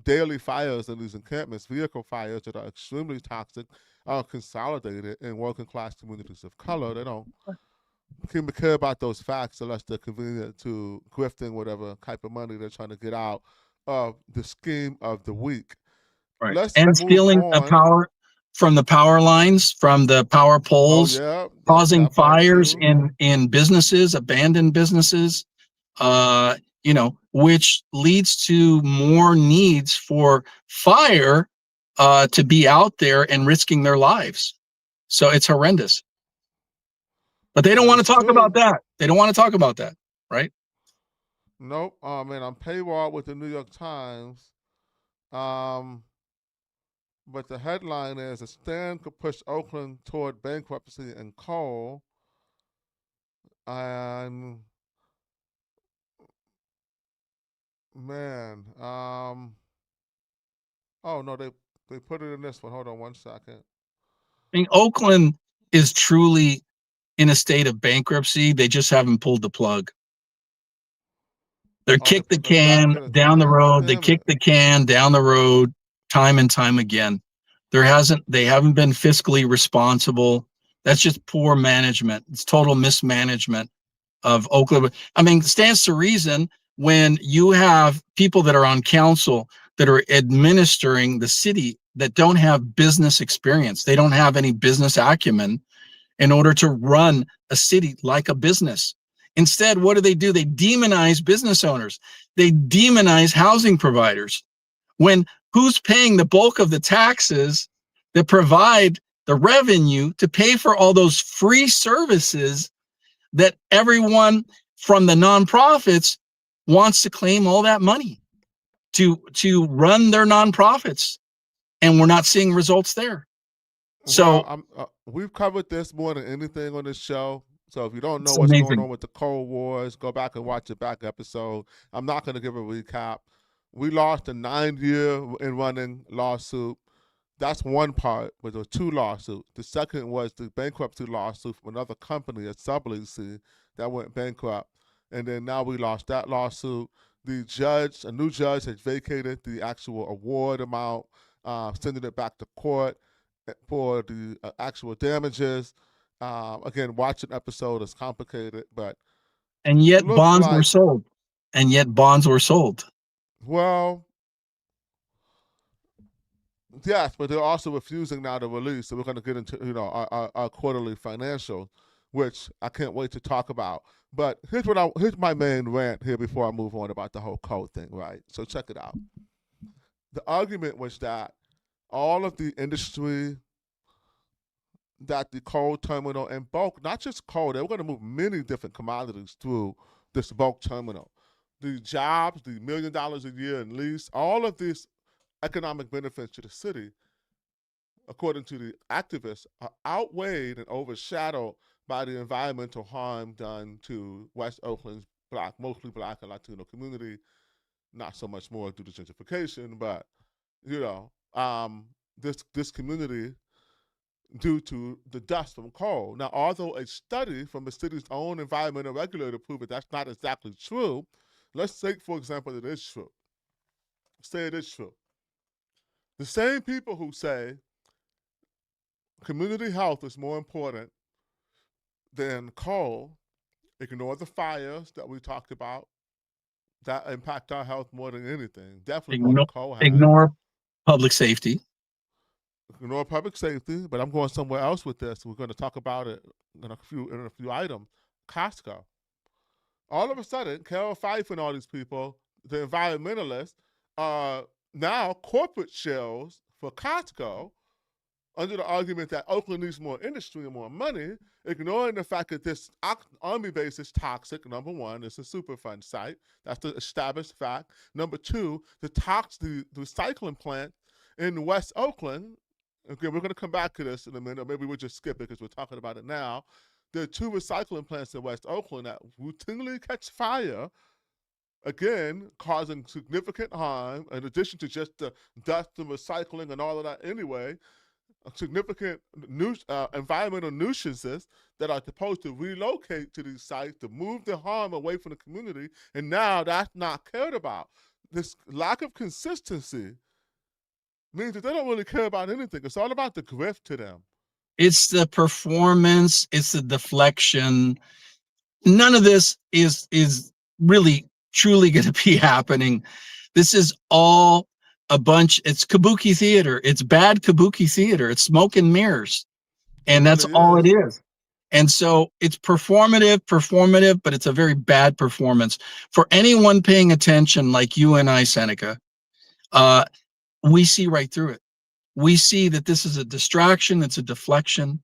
daily fires in these encampments, vehicle fires that are extremely toxic, are consolidated in working class communities of color. They don't care about those facts unless they're convenient to grifting whatever type of money they're trying to get out of the scheme of the week. Right. And stealing the power from the power lines, from the power poles, causing fires in businesses, abandoned businesses, you know, which leads to more needs for fire to be out there and risking their lives. So it's horrendous. But they don't want to talk about that. They don't want to talk about that, right? Nope. And I'm paywall with the New York Times. But the headline is, a stand could push Oakland toward bankruptcy and coal. And man, oh no, they put it in this one. Hold on one second. I mean, Oakland is truly in a state of bankruptcy. They just haven't pulled the plug. They're kicked the can down the road. They kick the can down the road time and time again. They haven't been fiscally responsible. That's just poor management. It's total mismanagement of Oakland. I mean, it stands to reason when you have people that are on council that are administering the city that don't have business experience. They don't have any business acumen in order to run a city like a business. Instead, what do? They demonize business owners. They demonize housing providers. When who's paying the bulk of the taxes that provide the revenue to pay for all those free services that everyone from the nonprofits wants to claim all that money to run their nonprofits, and we're not seeing results there. So we've covered this more than anything on this show. So if you don't know what's going on with the Cold Wars, go back and watch the back episode. I'm not going to give a recap. We lost a 9-year in running lawsuit. That's one part, but there were 2 lawsuits. The second was the bankruptcy lawsuit from another company, a subleasing, that went bankrupt. And then now we lost that lawsuit. A new judge has vacated the actual award amount, sending it back to court for the actual damages. Again, watch an episode. It's complicated, but and yet bonds were sold. And yet bonds were sold. Well, yes, but they're also refusing now to release. So we're going to get into our quarterly financials, which I can't wait to talk about. But here's my main rant here before I move on about the whole code thing, right? So check it out. The argument was that all of the industry that the coal terminal in bulk, not just coal, they were going to move many different commodities through this bulk terminal. The jobs, the $1 million a year in lease, all of these economic benefits to the city, according to the activists, are outweighed and overshadowed by the environmental harm done to West Oakland's mostly black and Latino community. Not so much more due to gentrification, but this community due to the dust from coal. Now, although a study from the city's own environmental regulator proved that that's not exactly true, let's say, for example, it is true. Say it is true. The same people who say community health is more important than coal ignore the fires that we talked about that impact our health more than anything. Definitely more than coal has. Ignore public safety. Ignore public safety, but I'm going somewhere else with this. We're going to talk about it in a few items. Costco. All of a sudden, Carol Fife and all these people, the environmentalists, are now corporate shells for Costco under the argument that Oakland needs more industry and more money, ignoring the fact that this Army base is toxic. Number one, it's a Superfund site. That's the established fact. Number two, the recycling plant in West Oakland. Okay, we're going to come back to this in a minute, or maybe we'll just skip it because we're talking about it now. There are 2 recycling plants in West Oakland that routinely catch fire, again, causing significant harm, in addition to just the dust and recycling and all of that anyway, significant environmental nuisances that are supposed to relocate to these sites to move the harm away from the community, and now that's not cared about. This lack of consistency means that they don't really care about anything. It's all about the grift to them. It's the performance. It's the deflection. None of this is really truly going to be happening. This is all a bunch. It's kabuki theater. It's bad kabuki theater. It's smoke and mirrors. And that's all it is. And so it's performative, but it's a very bad performance. For anyone paying attention like you and I, Seneca, we see right through it. We see that this is a distraction. It's a deflection.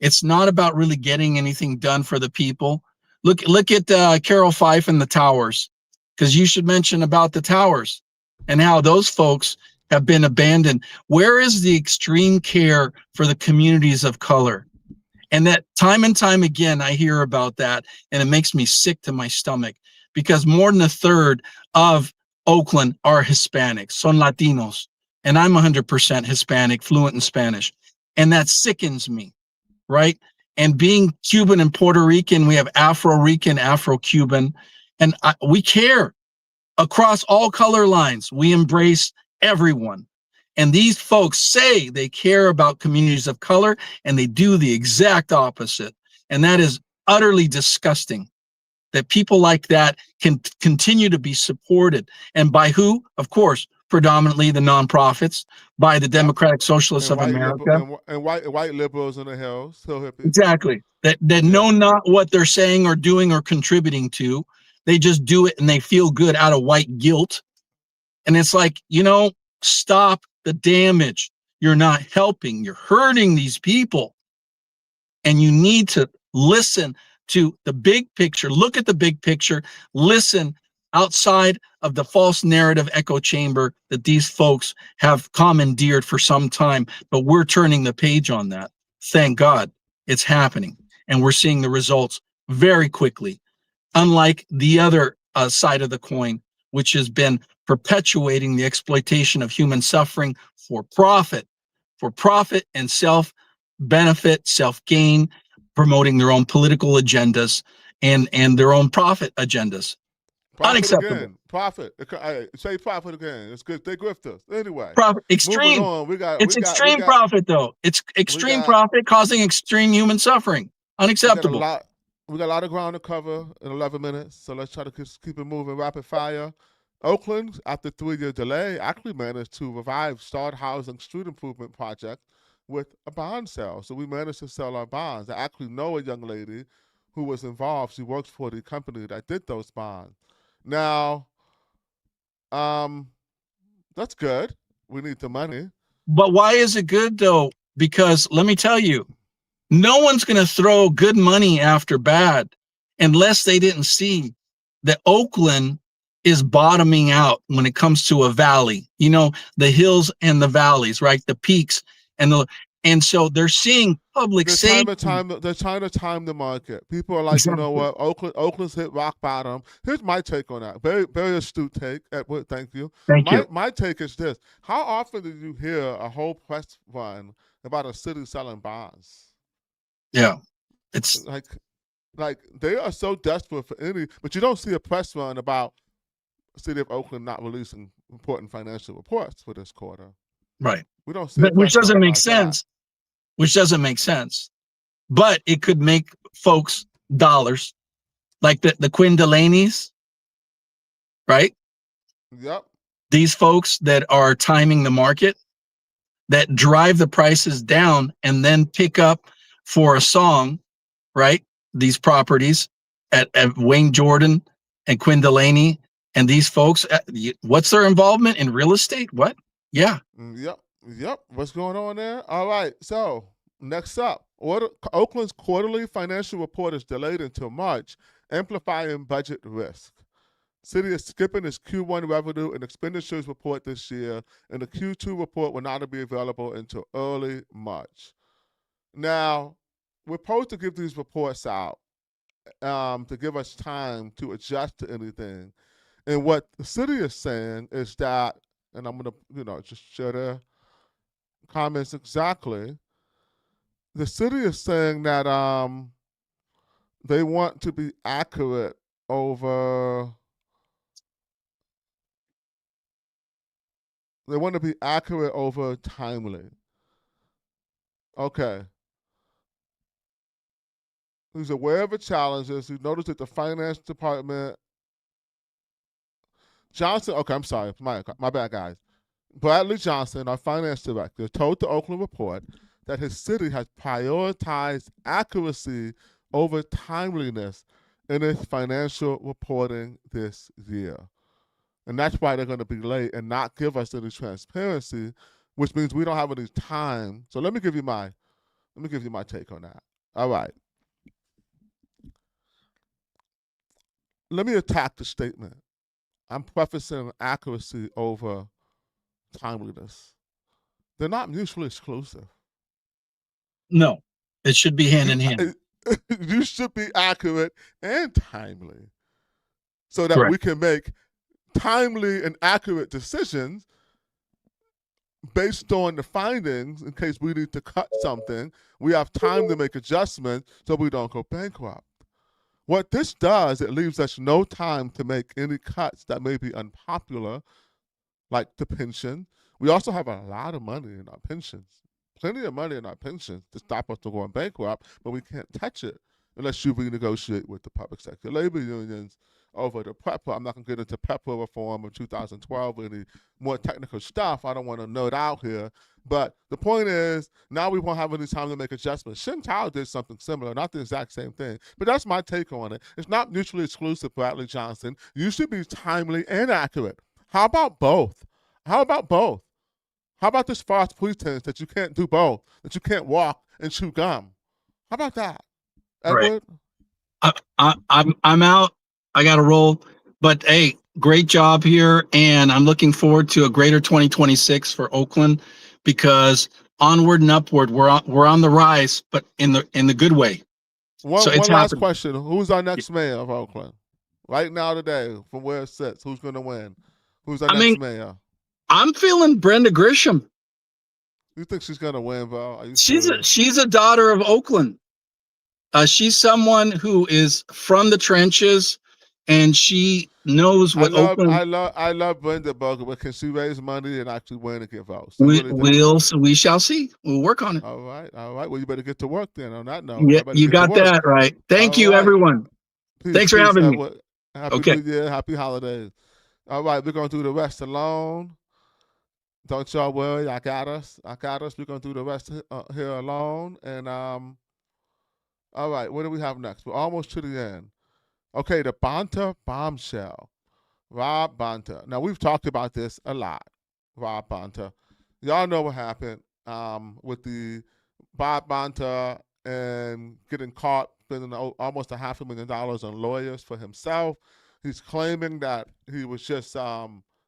It's not about really getting anything done for the people. Look at Carol Fife and the towers, because you should mention about the towers and how those folks have been abandoned. Where is the extreme care for the communities of color? And that time and time again, I hear about that, and it makes me sick to my stomach, because more than a third of Oakland are Hispanics, son Latinos. And I'm 100% Hispanic, fluent in Spanish. And that sickens me, right? And being Cuban and Puerto Rican, we have Afro-Rican, Afro-Cuban, and we care across all color lines. We embrace everyone. And these folks say they care about communities of color, and they do the exact opposite. And that is utterly disgusting, that people like that can continue to be supported. And by who? Of course, predominantly the nonprofits, by the Democratic Socialists of America. And white liberals in the hills, hill hippies. Exactly. That know not what they're saying or doing or contributing to. They just do it and they feel good out of white guilt. And it's like, stop the damage. You're not helping. You're hurting these people. And you need to listen to the big picture. Look at the big picture. Listen outside of the false narrative echo chamber that these folks have commandeered for some time. But we're turning the page on that. Thank God it's happening. And we're seeing the results very quickly. Unlike the other side of the coin, which has been perpetuating the exploitation of human suffering for profit and self-benefit, self-gain, promoting their own political agendas and their own profit agendas. Unacceptable. Again. Profit. Say profit again. It's good. They grift us. Anyway. Profit. Extreme. It's extreme profit, though. It's extreme profit causing extreme human suffering. Unacceptable. We got a lot of ground to cover in 11 minutes, so let's try to keep it moving rapid fire. Oakland, after 3-year delay, actually managed to revive Start Housing Street Improvement Project with a bond sale. So we managed to sell our bonds. I actually know a young lady who was involved. She works for the company that did those bonds. Now, that's good. We need the money. But why is it good, though? Because let me tell you, No one's going to throw good money after bad unless they didn't see that Oakland is bottoming out when it comes to a valley. You know, the hills and the valleys, right? The peaks and so they're seeing public safety. They're trying to time the market. People are like, Exactly. you know what, Oakland's hit rock bottom. Here's my take on that. Very, very astute take, Edward. Thank you. Thank you. My take is this: how often do you hear a whole press run about a city selling bonds? Yeah, it's like they are so desperate for any, but you don't see a press run about the city of Oakland not releasing important financial reports for this quarter. right. We don't see, Which doesn't make sense. Which doesn't make sense. But it could make folks dollars, like the Quinn Delaney's, right? Yep. These folks that are timing the market, that drive the prices down and then pick up for a song, right? These properties at Wayne Jordan and Quinn Delaney and these folks. What's their involvement in real estate? What? Yeah. Yep. What's going on there? All right. So next up, Oakland's quarterly financial report is delayed until March, amplifying budget risk. City is skipping its Q1 revenue and expenditures report this year, and the Q2 report will not be available until early March. Now, we're supposed to give these reports out to give us time to adjust to anything. And what the city is saying is that, and I'm going to, just share their comments exactly. The city is saying that they want to be accurate over. They want to be accurate over timely. Okay. He's aware of the challenges. He noticed that the finance department. Johnson, okay, I'm sorry. My bad, guys. Bradley Johnson, our finance director, told the Oakland Report that his city has prioritized accuracy over timeliness in its financial reporting this year. And that's why they're going to be late and not give us any transparency, which means we don't have any time. So let me give you my take on that. All right. Let me attack the statement. I'm prefacing accuracy over timeliness. They're not mutually exclusive. No, it should be hand in hand. You should be accurate and timely so that Correct. we can make timely and accurate decisions based on the findings. In case we need to cut something, we have time to make adjustments so we don't go bankrupt. What this does, it leaves us no time to make any cuts that may be unpopular, like the pension. We also have a lot of money in our pensions, plenty of money in our pensions to stop us from going bankrupt, but we can't touch it unless you renegotiate with the public sector labor unions over the PREPA. I'm not going to get into PREPA reform of 2012 or any more technical stuff. I don't want to nerd out here. But the point is, now we won't have any time to make adjustments. Shintow did something similar, not the exact same thing. But that's my take on it. It's not mutually exclusive, Bradley Johnson. You should be timely and accurate. How about both? How about this false pretense that you can't do both, that you can't walk and chew gum? How about that, Edward? Right. I'm out. I got to roll. But hey, great job here, and I'm looking forward to a greater 2026 for Oakland, because onward and upward, we're on the rise, but in the good way. One last question: who's our next mayor of Oakland? Right now, today, from where it sits, who's going to win? Who's our next mayor? I'm feeling Brenda Grisham. You think she's going to win, bro? She's a daughter of Oakland. She's someone who is from the trenches, and she knows what Oakland. I love Brenda Boger, but can she raise money and actually win and get votes? We shall see. We'll work on it. All right. Well, you better get to work then. On that note, yeah, you got that right. Thank you, everyone. Thanks for having me. Happy New Year, happy holidays. All right, we're going to do the rest alone. Don't y'all worry, I got us. We're going to do the rest here alone. And all right, what do we have next? We're almost to the end. Okay, the Bonta bombshell. Rob Bonta. Now, we've talked about this a lot, Rob Bonta. Y'all know what happened with the Bob Bonta and getting caught spending almost $500,000 on lawyers for himself. He's claiming that he was just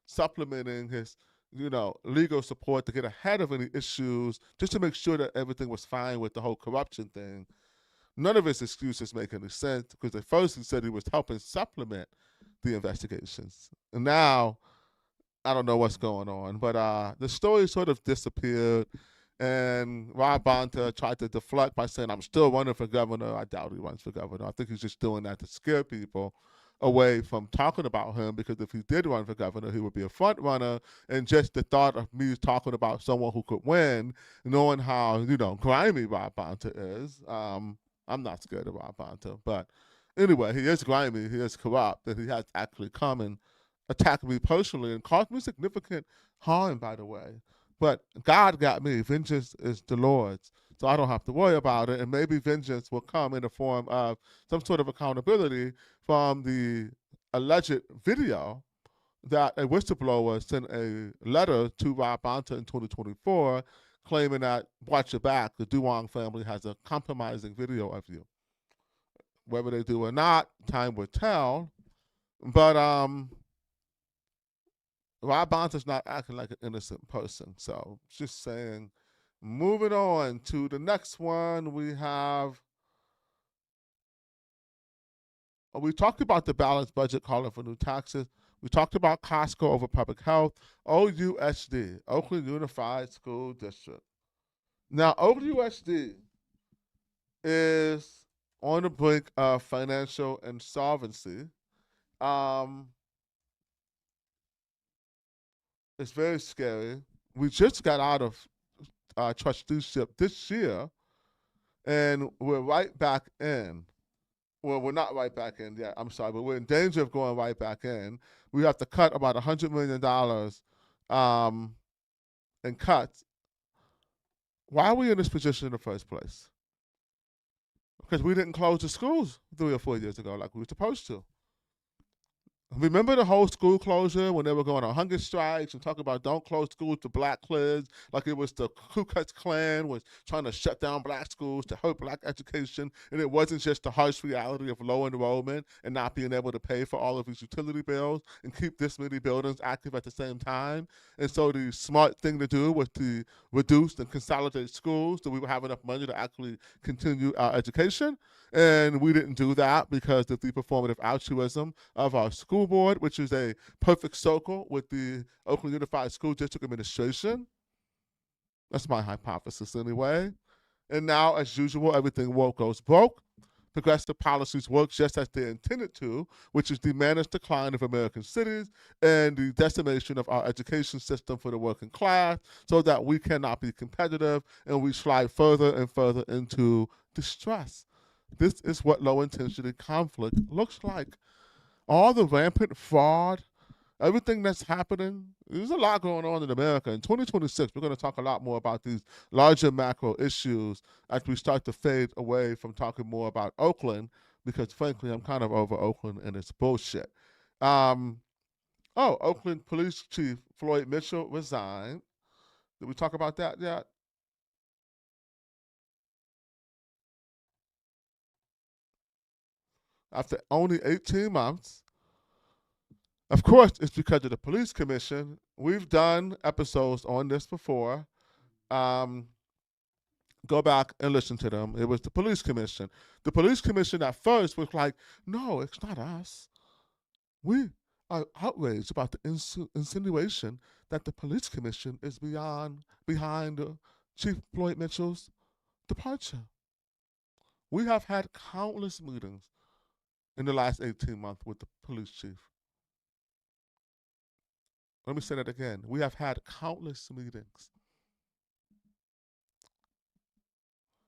supplementing his, legal support to get ahead of any issues, just to make sure that everything was fine with the whole corruption thing. None of his excuses make any sense, because at first he said he was helping supplement the investigations. And now, I don't know what's going on, but the story sort of disappeared, and Rob Bonta tried to deflect by saying, I'm still running for governor. I doubt he runs for governor. I think he's just doing that to scare people away from talking about him, because if he did run for governor, he would be a front runner. And just the thought of me talking about someone who could win, knowing how, grimy Rob Bonta is, I'm not scared of Rob Bonta. But anyway, he is grimy, he is corrupt, and he has actually come and attacked me personally and caused me significant harm, by the way. But God got me. Vengeance is the Lord's. So I don't have to worry about it. And maybe vengeance will come in the form of some sort of accountability from the alleged video that a whistleblower sent a letter to Rob Bonta in 2024 claiming that, watch your back, the Duong family has a compromising video of you. Whether they do or not, time will tell. But Rob Bonta's not acting like an innocent person. So just saying. Moving on to the next one, we talked about the balanced budget calling for new taxes. We talked about Costco over public health. OUSD, Oakland Unified School District. Now, OUSD is on the brink of financial insolvency. It's very scary. We just got out of trusteeship this year, and we're right back in. Well, we're not right back in yet, I'm sorry, but we're in danger of going right back in. We have to cut about $100 million in cuts. Why are we in this position in the first place? Because we didn't close the schools 3 or 4 years ago like we were supposed to. Remember the whole school closure when they were going on hunger strikes and talking about don't close schools to black kids, like it was the Ku Klux Klan was trying to shut down black schools to hurt black education, and it wasn't just the harsh reality of low enrollment and not being able to pay for all of these utility bills and keep this many buildings active at the same time. And so the smart thing to do was to reduce and consolidate schools so we would have enough money to actually continue our education. And we didn't do that because of the performative altruism of our school board, which is a perfect circle with the Oakland Unified School District Administration. That's my hypothesis anyway. And now, as usual, everything goes broke. Progressive policies work just as they're intended to, which is the managed decline of American cities and the decimation of our education system for the working class, so that we cannot be competitive and we slide further and further into distress. This is what low-intensity conflict looks like. All the rampant fraud, everything that's happening, there's a lot going on in America. In 2026, we're going to talk a lot more about these larger macro issues as we start to fade away from talking more about Oakland, because frankly, I'm kind of over Oakland and it's bullshit. Oakland Police Chief Floyd Mitchell resigned. Did we talk about that yet? After only 18 months. Of course, it's because of the police commission. We've done episodes on this before. Go back and listen to them. It was the police commission. The police commission at first was like, no, it's not us. We are outraged about the insinuation that the police commission is behind Chief Floyd Mitchell's departure. We have had countless meetings in the last 18 months with the police chief. Let me say that again. We have had countless meetings.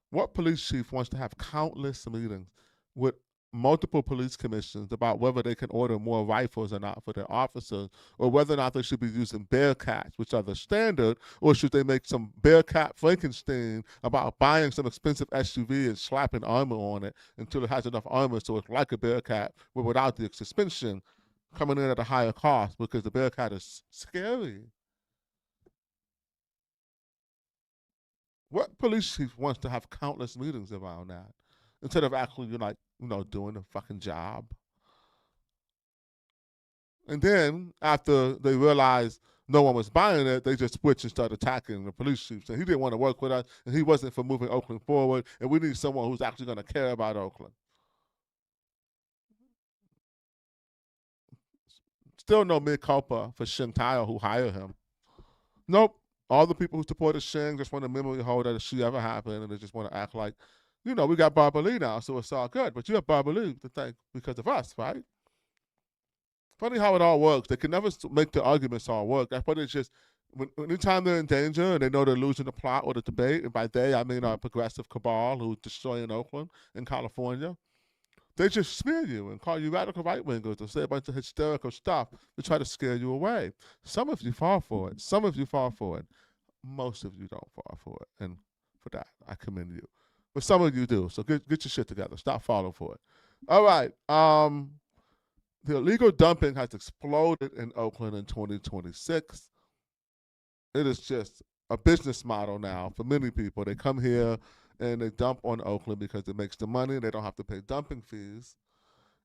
What police chief wants to have countless meetings with multiple police commissions about whether they can order more rifles or not for their officers, or whether or not they should be using Bearcats, which are the standard, or should they make some Bearcat Frankenstein about buying some expensive SUV and slapping armor on it until it has enough armor so it's like a Bearcat, but without the suspension coming in at a higher cost because the Bearcat is scary. What police chief wants to have countless meetings around that instead of actually, doing a fucking job? And then after they realized no one was buying it, they just switched and started attacking the police chief. And he didn't want to work with us, and he wasn't for moving Oakland forward. And we need someone who's actually going to care about Oakland. Still no mea culpa for Shin Tayo, who hired him. Nope. All the people who supported Shin just want to memory hold that she ever happened, and they just want to act like, we got Barbara Lee now, so it's all good. But you have Barbara Lee to thank because of us, right? Funny how it all works. They can never make the arguments all work. That's what it's just, anytime they're in danger and they know they're losing the plot or the debate, and by they, I mean our progressive cabal who's destroying Oakland and California, they just smear you and call you radical right-wingers or say a bunch of hysterical stuff to try to scare you away. Some of you fall for it. Some of you fall for it. Most of you don't fall for it. And for that, I commend you. But some of you do. So get your shit together. Stop falling for it. All right. The illegal dumping has exploded in Oakland in 2026. It is just a business model now for many people. They come here and they dump on Oakland because it makes the money and they don't have to pay dumping fees.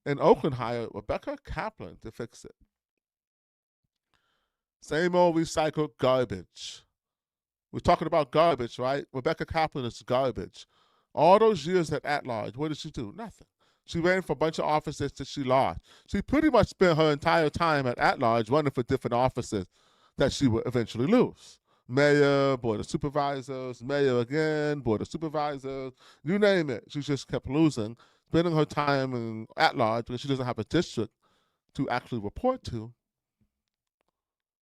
And Oakland hired Rebecca Kaplan to fix it. Same old recycled garbage. We're talking about garbage, right? Rebecca Kaplan is garbage. All those years at large, what did she do? Nothing. She ran for a bunch of offices that she lost. She pretty much spent her entire time at large running for different offices that she would eventually lose. Mayor, board of supervisors, mayor again, board of supervisors, you name it. She just kept losing, spending her time at large because she doesn't have a district to actually report to.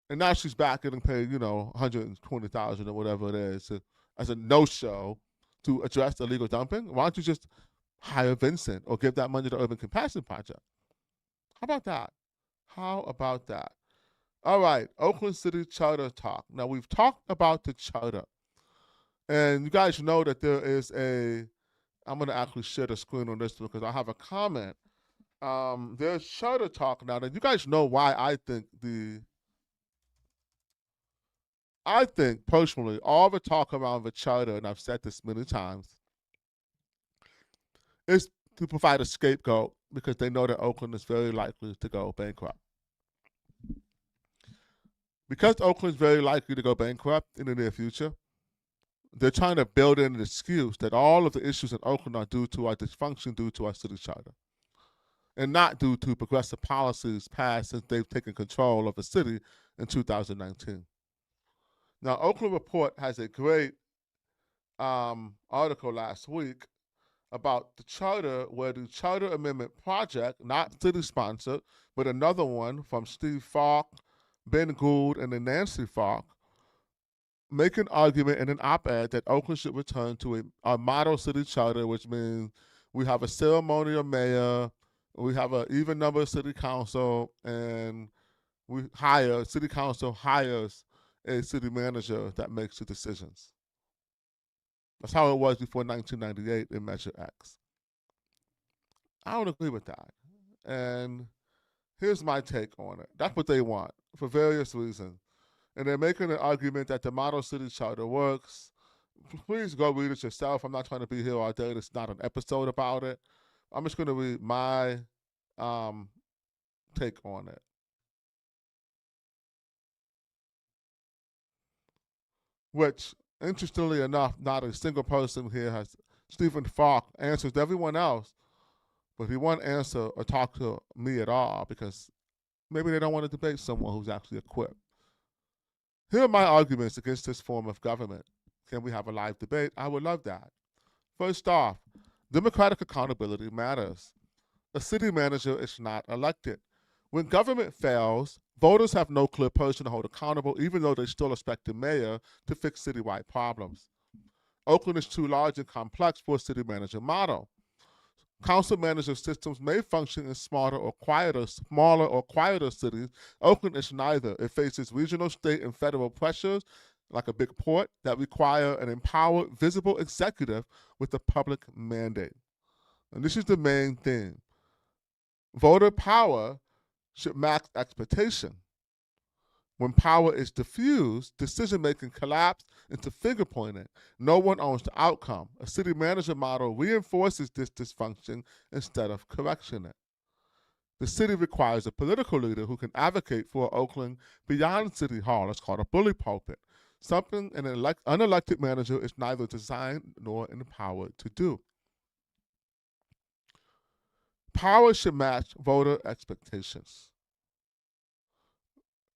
And now she's back getting paid, $120,000 or whatever it is as a no-show to address illegal dumping. Why don't you just hire Vincent or give that money to Urban Compassion Project? How about that? How about that? All right, Oakland City Charter talk. Now, we've talked about the charter. And you guys know that there is I'm going to actually share the screen on this one because I have a comment. There's charter talk now. That you guys know why I think personally, all the talk around the charter, and I've said this many times, is to provide a scapegoat because they know that Oakland is very likely to go bankrupt. Because Oakland is very likely to go bankrupt in the near future, they're trying to build in an excuse that all of the issues in Oakland are due to our dysfunction, due to our city charter, and not due to progressive policies passed since they've taken control of the city in 2019. Now, Oakland Report has a great article last week about the charter, where the Charter Amendment Project, not city-sponsored, but another one from Steve Falk, Ben Gould, and then Nancy Falk, make an argument in an op-ed that Oakland should return to a model city charter, which means we have a ceremonial mayor, we have an even number of city council, and city council hires a city manager that makes the decisions. That's how it was before 1998 in Measure X. I don't agree with that. And here's my take on it. That's what they want for various reasons. And they're making an argument that the model city charter works. Please go read it yourself. I'm not trying to be here all day. It's not an episode about it. I'm just going to read my take on it. Which, interestingly enough, not a single person here has. Stephen Falk answers everyone else, but he won't answer or talk to me at all because maybe they don't want to debate someone who's actually equipped. Here are my arguments against this form of government. Can we have a live debate? I would love that. First off, democratic accountability matters. A city manager is not elected. When government fails, voters have no clear person to hold accountable, even though they still expect the mayor to fix citywide problems. Oakland is too large and complex for a city manager model. Council manager systems may function in smaller or quieter cities. Oakland is neither. It faces regional, state, and federal pressures, like a big port, that require an empowered, visible executive with a public mandate. And this is the main thing. Voter power should match expectation. When power is diffused, decision-making collapses into finger pointing. No one owns the outcome. A city manager model reinforces this dysfunction instead of correcting it. The city requires a political leader who can advocate for Oakland beyond City Hall. It's called a bully pulpit, something an unelected manager is neither designed nor empowered to do. Power should match voter expectations.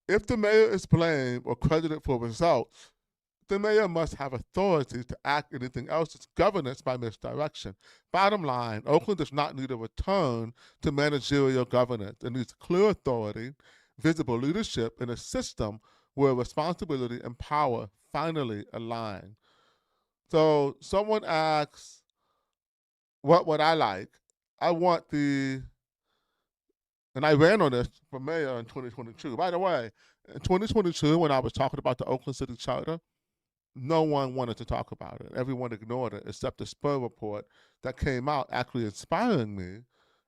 If the mayor is blamed or credited for results, the mayor must have authority to act. Anything else is governance by misdirection. Bottom line, Oakland does not need a return to managerial governance. It needs clear authority, visible leadership, and a system where responsibility and power finally align. So someone asks, what would I like? I want and I ran on this for mayor in 2022. By the way, in 2022, when I was talking about the Oakland City Charter, no one wanted to talk about it. Everyone ignored it, except the Spur report that came out actually inspiring me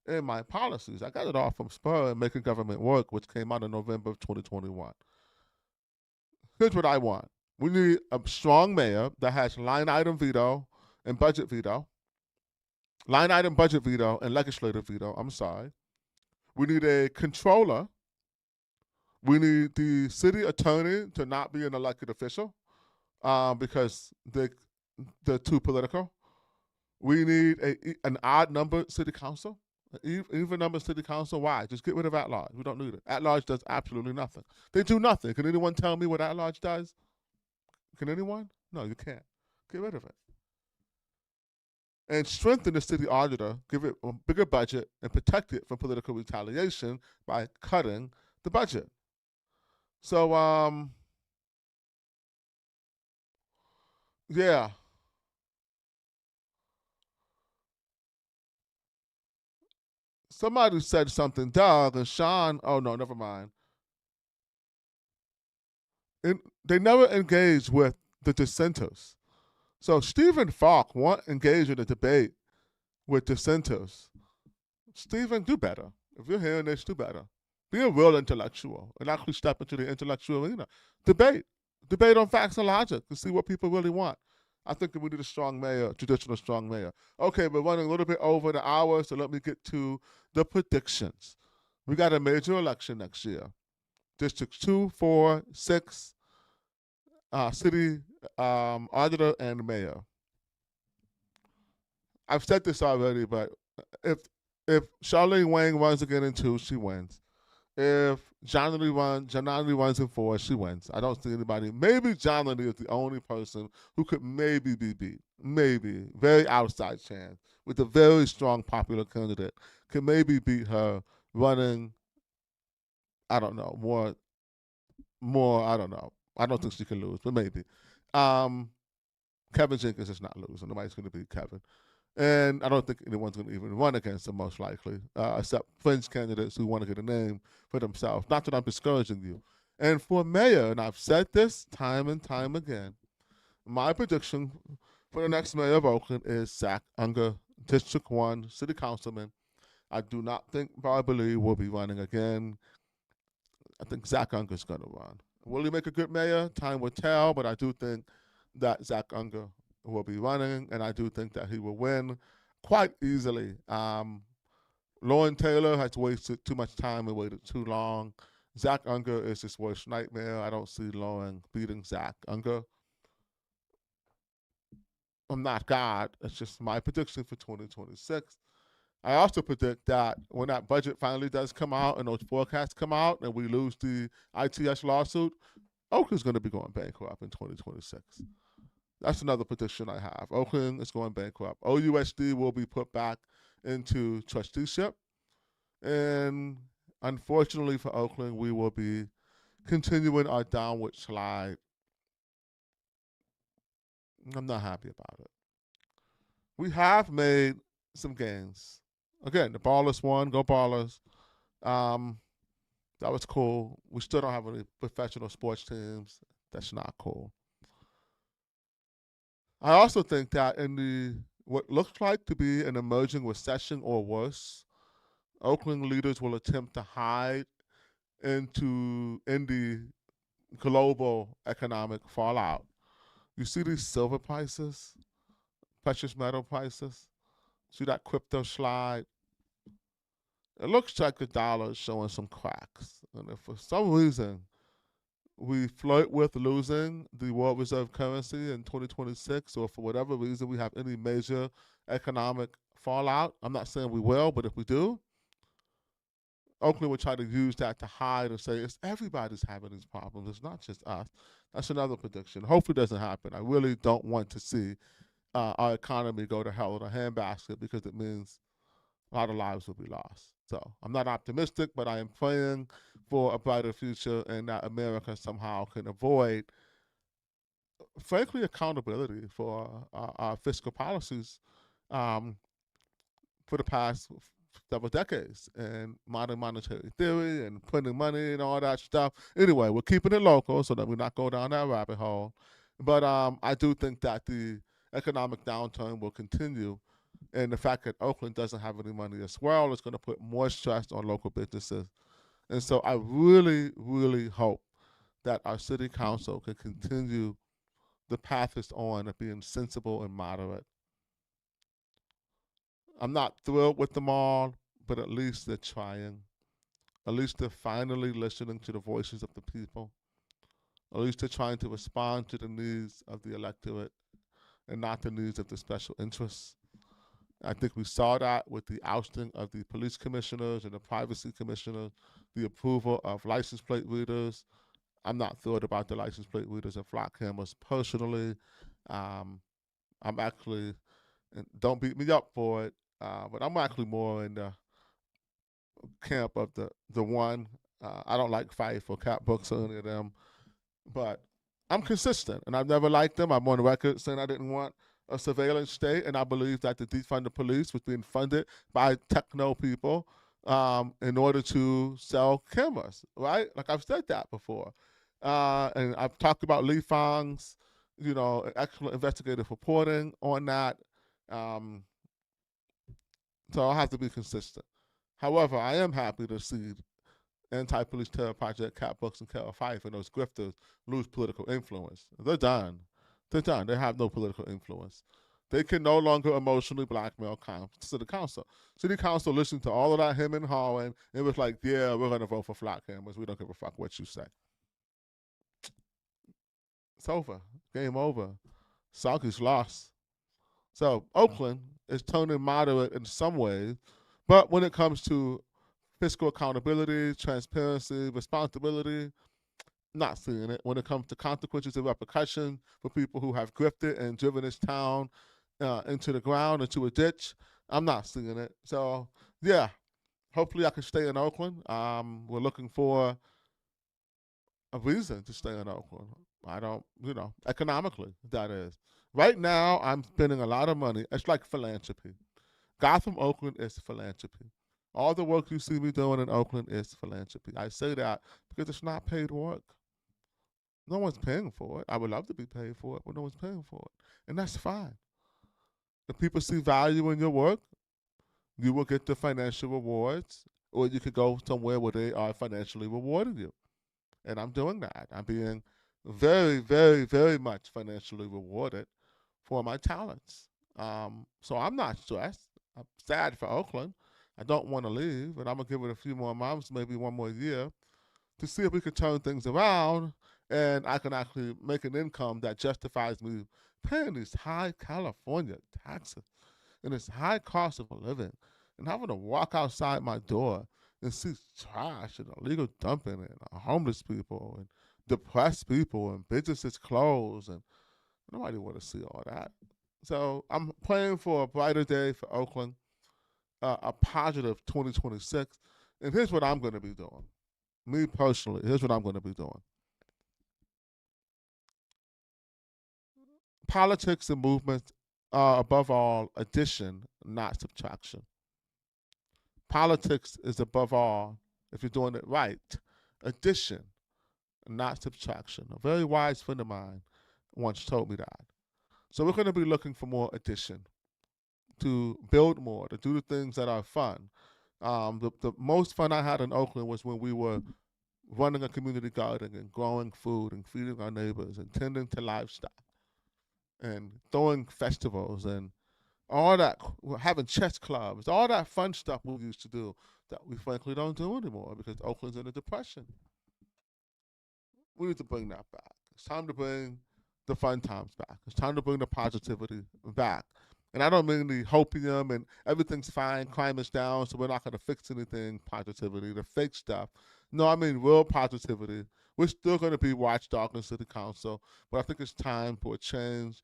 in my policies. I got it all from Spur and Making Government Work, which came out in November of 2021. Here's what I want. We need a strong mayor that has line item veto and budget veto. Line item budget veto and legislative veto, I'm sorry. We need a controller. We need the city attorney to not be an elected official because they're too political. We need an odd number city council, even number city council. Why? Just get rid of at-large. We don't need it. At-large does absolutely nothing. They do nothing. Can anyone tell me what at-large does? Can anyone? No, you can't. Get rid of it. And strengthen the city auditor, give it a bigger budget, and protect it from political retaliation by cutting the budget. So, yeah. Somebody said something, Doug, and Sean, oh no, never mind. They never engage with the dissenters. So Stephen Falk won't engage in a debate with dissenters. Stephen, do better. If you're hearing this, do better. Be a real intellectual and actually step into the intellectual arena. Debate. Debate on facts and logic to see what people really want. I think that we need a strong mayor, traditional strong mayor. Okay, we're running a little bit over the hour, so let me get to the predictions. We got a major election next year. Districts 2, 4, 6, city auditor and mayor. I've said this already, but if Charlene Wang runs again in 2, she wins. If Janely runs in 4, she wins. I don't see anybody. Maybe Janely is the only person who could maybe be beat. Maybe. Very outside chance. With a very strong popular candidate. Can maybe beat her running, I don't know, more, I don't know. I don't think she can lose, but maybe. Kevin Jenkins is not losing. Nobody's going to beat Kevin. And I don't think anyone's going to even run against him, most likely, except fringe candidates who want to get a name for themselves. Not that I'm discouraging you. And for mayor, and I've said this time and time again, my prediction for the next mayor of Oakland is Zach Unger, District 1 city councilman. I do not think Barbara Lee will be running again. I think Zach Unger's going to run. Will he make a good mayor? Time will tell, but I do think that Zach Unger will be running, and I do think that he will win quite easily. Lauren Taylor has wasted too much time and waited too long. Zach Unger is his worst nightmare. I don't see Lauren beating Zach Unger. I'm not God. It's just my prediction for 2026. I also predict that when that budget finally does come out and those forecasts come out and we lose the ITS lawsuit, Oakland's going to be going bankrupt in 2026. That's another prediction I have. Oakland is going bankrupt. OUSD will be put back into trusteeship. And unfortunately for Oakland, we will be continuing our downward slide. I'm not happy about it. We have made some gains. Again, the Ballers won. Go Ballers. That was cool. We still don't have any professional sports teams. That's not cool. I also think that in what looks like to be an emerging recession or worse, Oakland leaders will attempt to hide in the global economic fallout. You see these silver prices, precious metal prices. See that crypto slide? It looks like the dollar is showing some cracks. And if for some reason we flirt with losing the world reserve currency in 2026, or for whatever reason we have any major economic fallout, I'm not saying we will, but if we do, Oakland would try to use that to hide and say it's everybody's having these problems. It's not just us. That's another prediction. Hopefully, it doesn't happen. I really don't want to see our economy go to hell in a handbasket, because it means a lot of lives will be lost. So I'm not optimistic, but I am praying for a brighter future and that America somehow can avoid, frankly, accountability for our fiscal policies for the past several decades, and modern monetary theory and printing money and all that stuff. Anyway, we're keeping it local so that we not go down that rabbit hole. But I do think that the economic downturn will continue, and the fact that Oakland doesn't have any money as well is going to put more stress on local businesses. And so I really, really hope that our city council can continue the path it's on of being sensible and moderate. I'm not thrilled with them all, but at least they're trying. At least they're finally listening to the voices of the people. At least they're trying to respond to the needs of the electorate and not the needs of the special interests. I think we saw that with the ousting of the police commissioners and the privacy commissioners, the approval of license plate readers. I'm not thrilled about the license plate readers and flock cameras personally. I'm actually, and don't beat me up for it, but I'm actually more in the camp of the one. I don't like Fife or Cat Books or any of them, but I'm consistent, and I've never liked them. I'm on record saying I didn't want a surveillance state, and I believe that the defunded police was being funded by techno people in order to sell cameras, right? Like I've said that before. And I've talked about Lee Fang's, excellent investigative reporting on that. So I'll have to be consistent. However, I am happy to see Anti-Police Terror Project, Cat Books, and Carol Fife and those grifters lose political influence. They're done. They're done. They have no political influence. They can no longer emotionally blackmail City Council. City Council listened to all of that him and hawing and was like, yeah, we're going to vote for flock cameras. We don't give a fuck what you say. It's over. Game over. Sauger's lost. So Oakland is turning moderate in some ways, but when it comes to fiscal accountability, transparency, responsibility, not seeing it. When it comes to consequences and repercussions for people who have grifted and driven this town into the ground, into a ditch, I'm not seeing it. So, yeah, hopefully I can stay in Oakland. We're looking for a reason to stay in Oakland. I don't, economically, that is. Right now, I'm spending a lot of money. It's like philanthropy. Gotham Oakland is philanthropy. All the work you see me doing in Oakland is philanthropy. I say that because it's not paid work. No one's paying for it. I would love to be paid for it, but no one's paying for it. And that's fine. If people see value in your work, you will get the financial rewards, or you could go somewhere where they are financially rewarding you. And I'm doing that. I'm being very, very, very much financially rewarded for my talents. So I'm not stressed. I'm sad for Oakland. I don't want to leave, and I'm going to give it a few more months, maybe one more year, to see if we can turn things around and I can actually make an income that justifies me paying these high California taxes and this high cost of living, and having to walk outside my door and see trash and illegal dumping and homeless people and depressed people and businesses closed, and nobody want to see all that. So I'm praying for a brighter day for Oakland, a positive 2026. And here's what I'm going to be doing. Me personally, here's what I'm going to be doing. Politics and movements are, above all, addition, not subtraction. Politics is, above all, if you're doing it right, addition, not subtraction. A very wise friend of mine once told me that. So we're going to be looking for more addition, to build more, to do the things that are fun. The most fun I had in Oakland was when we were running a community garden and growing food and feeding our neighbors and tending to livestock. and throwing festivals and all that, having chess clubs, all that fun stuff we used to do that we frankly don't do anymore because Oakland's in a depression. We need to bring that back. It's time to bring the fun times back. It's time to bring the positivity back. And I don't mean the hopium and everything's fine, crime is down, so we're not going to fix anything positivity, the fake stuff. No, I mean real positivity. We're still going to be watchdog in city council, but I think it's time for a change.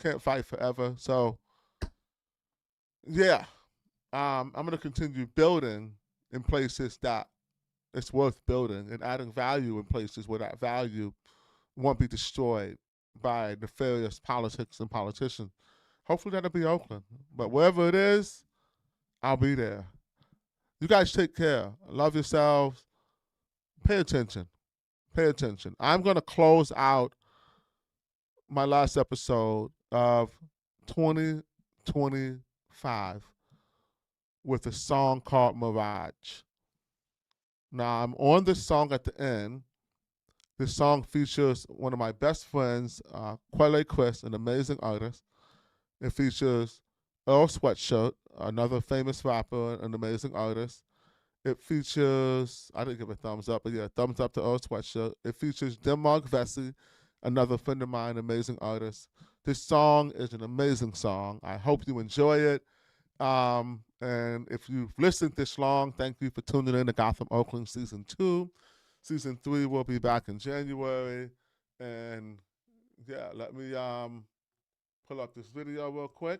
Can't fight forever. So, yeah, I'm going to continue building in places that it's worth building and adding value in places where that value won't be destroyed by nefarious politics and politicians. Hopefully that'll be Oakland. But wherever it is, I'll be there. You guys take care. Love yourselves. Pay attention. Pay attention. I'm going to close out my last episode of 2025 with a song called Mirage. Now, I'm on this song at the end. This song features one of my best friends, Quelle Chris, an amazing artist. It features Earl Sweatshirt, another famous rapper, an amazing artist. It features, I didn't give a thumbs up, but yeah, thumbs up to Earl Sweatshirt. It features Denmark Vesey, another friend of mine, amazing artist. This song is an amazing song. I hope you enjoy it. And if you've listened this long, thank you for tuning in to Gotham Oakland Season 2. Season 3 will be back in January. And yeah, let me pull up this video real quick.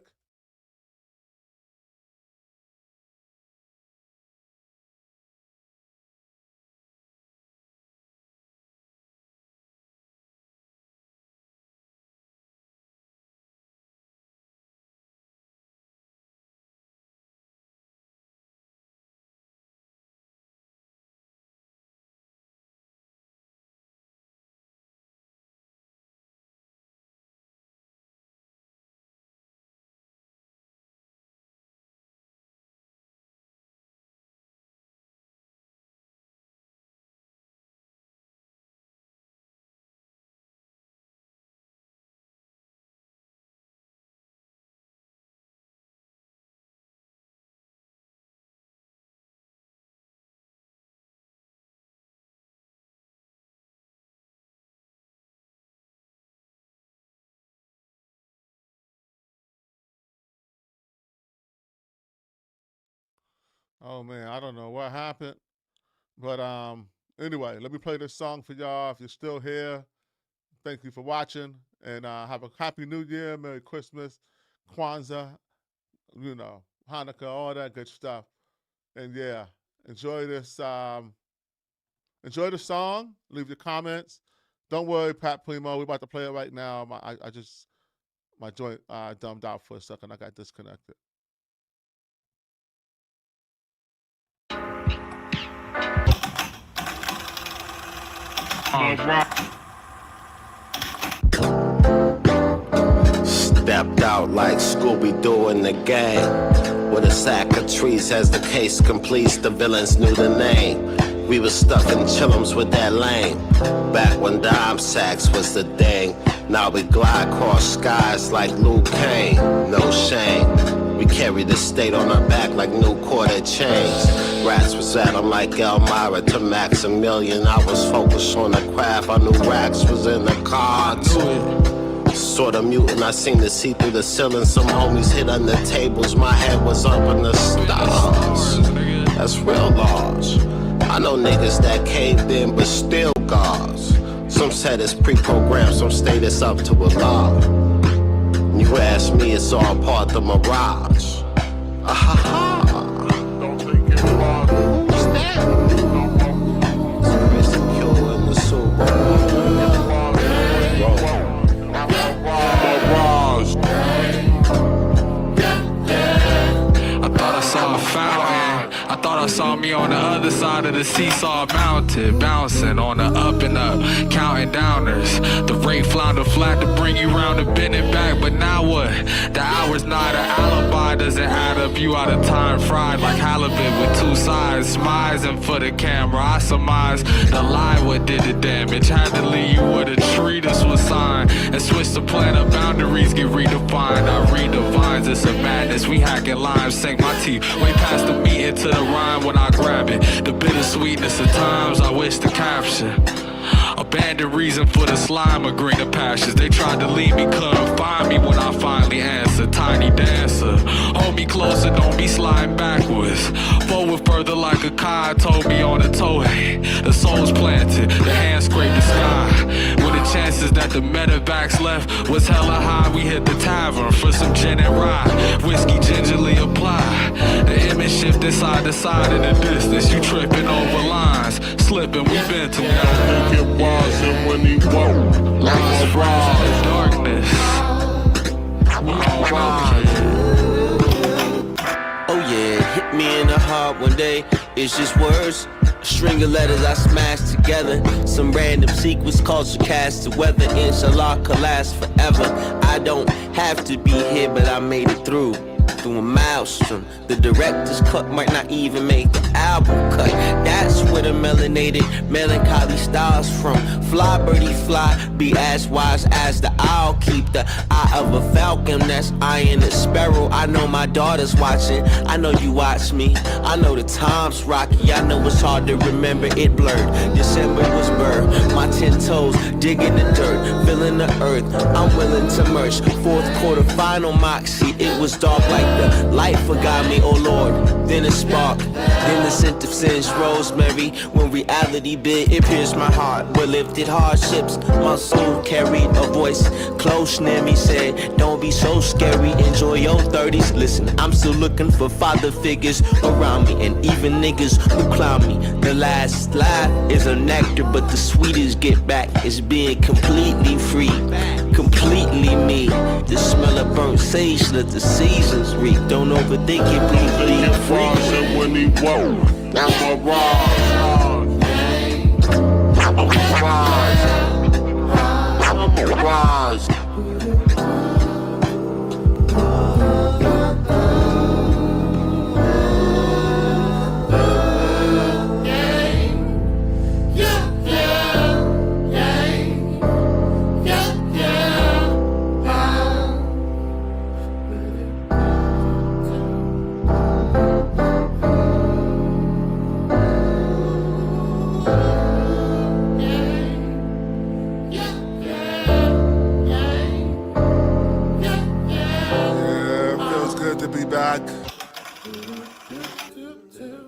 Oh man, I don't know what happened. But anyway, let me play this song for y'all. If you're still here, thank you for watching. And have a happy new year, Merry Christmas, Kwanzaa, you know, Hanukkah, all that good stuff. And yeah, enjoy this. Enjoy the song. Leave your comments. Don't worry, Pat Primo. We're about to play it right now. My joint dumbed out for a second. I got disconnected. Stepped out like Scooby-Doo in the gang, with a sack of trees as the case completes. The villains knew the name. We was stuck in chillums with that lane. Back when dime sacks was the thing. Now we glide across skies like Luke Kane. No shame. We carry the state on our back like new quarter chains. Rats was at them like Elmira to Maximilian. I was focused on the craft. I knew Rax was in the cards. Sorta mutant, I seemed to see through the ceiling. Some homies hid under tables. My head was up in the stars. That's real large. I know niggas that caved in but still guards. Some said it's pre-programmed, some state it's up to a law. You ask me, it's all part of the mirage. Ah-ha-ha. Don't think it's wrong. What's that? It's secure in the Subaru. I thought I saw a fountain. I thought I saw me on the other side of the seesaw mounted, bouncing on the up and up, counting downers. The rate flounder flat to bring you round and bend it back, but now what? The hour's not an alibi, doesn't add up. you out of time, fried like halibut with two sides. Smizing for the camera, I surmise the lie what did the damage. Had to leave you with a treatise was signed and switch the plan of boundaries get redefined. I read the vines, it's a madness. We hacking limes, sink my teeth way past the meat into the rhyme when I grab it. The bittersweetness of times I wish to capture. Abandoned reason for the slime of greener pastures. They tried to leave me, couldn't find me when I finally answered. Tiny dancer, hold me closer, don't be sliding backwards. Forward further like a kite, told me on the toei. The soul's planted, the hand scraped the sky. With the chances that the medevacs left was hella high, we hit the tavern for some gin and rye. Whiskey gingerly applied. The image shifted side to side in the distance. You tripping over lines, slipping, we been too long. And when he woke, Lines froze in the darkness. oh yeah, hit me in the heart one day. It's just words, a string of letters I smashed together. Some random sequence culture cast to weather. Inshallah could last forever. I don't have to be here, but I made it through a maelstrom. The director's cut might not even make the album cut. That's where the melanated melancholy styles from. Fly birdie fly, be as wise as the owl. Keep the eye of a falcon that's eyeing a sparrow. I know my daughter's watching, I know you watch me. I know the time's rocky, I know it's hard to remember, it blurred. December was bird, my 10 toes digging the dirt, feeling the earth, I'm willing to merge. Fourth quarter final moxie, it was dark like the light forgot me, oh Lord. Then a spark, then the scent of sin's rosemary. When reality bit, it pierced my heart. With lifted hardships, my soul carried a voice close near me, said, don't be so scary, enjoy your 30s. Listen, I'm still looking for father figures around me, and even niggas who clown me. The last laugh is a nectar, but the sweetest get back is being completely free, completely me. The smell of burnt sage, let the seasons reap. Don't overthink it, bleed free. And when he woke, I'm a rise. I'm a rise. I'm a rise.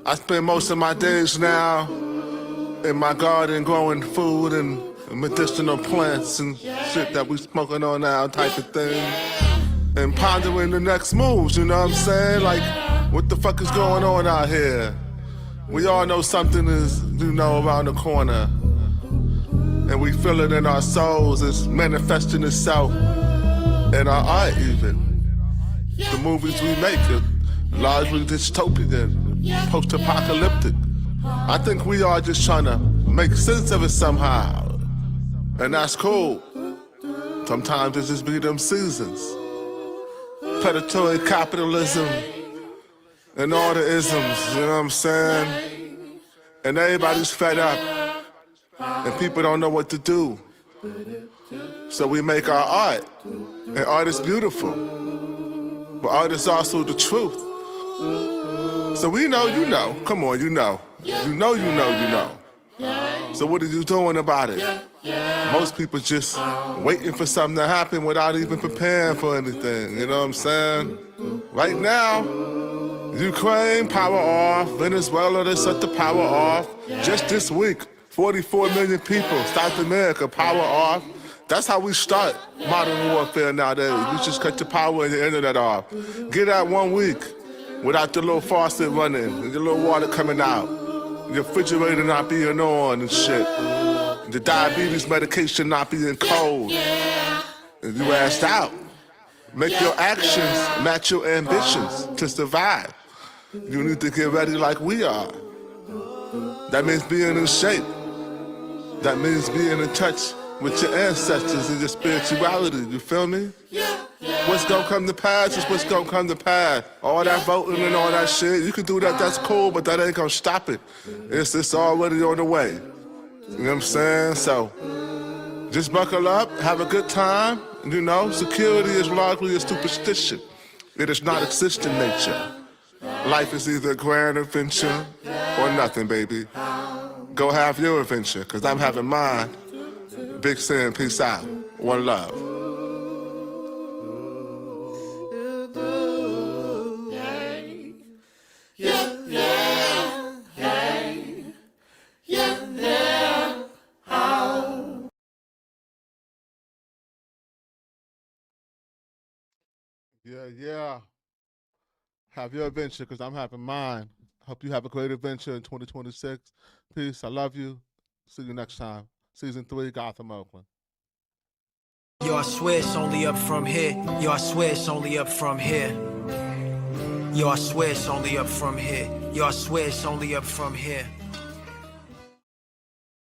I spend most of my days now in my garden growing food and medicinal plants and shit that we smoking on now type of thing. And pondering the next moves, you know what I'm saying? Like, what the fuck is going on out here? We all know something is, you know, around the corner. And we feel it in our souls, it's manifesting itself in our art even. The movies we make are largely dystopian, post-apocalyptic. I think we are just trying to make sense of it somehow. And that's cool. Sometimes it just be them seasons. Predatory capitalism and all the isms, you know what I'm saying? And everybody's fed up. And people don't know what to do. So we make our art. And art is beautiful. But art is also the truth. So we know, you know. Come on, you know. You know, you know, you know. So what are you doing about it? Most people just waiting for something to happen without even preparing for anything. You know what I'm saying? Right now, Ukraine, power off. Venezuela, they shut the power off. Just this week, 44 million people, South America, power off. That's how we start modern warfare nowadays. You just cut your power and your internet off. Get out 1 week without the little faucet running and the little water coming out. Your refrigerator not being on and shit. The diabetes medication not being cold. And you asked out. Make your actions match your ambitions to survive. You need to get ready like we are. That means being in shape. That means being in touch with your ancestors and your spirituality, you feel me? What's gonna come to pass is what's gonna come to pass. All that voting and all that shit, you can do that, that's cool, but that ain't gonna stop it. It's already on the way. You know what I'm saying? So, just buckle up, have a good time. You know, security is largely a superstition. It does not exist in nature. Life is either a grand adventure or nothing, baby. Go have your adventure, because I'm having mine. Big Sin, peace out. One love. Yeah. Have your adventure, because I'm having mine. Hope you have a great adventure in 2026. Peace. I love you. See you next time. Season 3, Gotham Oakland. Yo, I swear it's only up from here. Yo, I swear it's only up from here. Yo, I swear it's only up from here. Yo, I swear it's only up from here.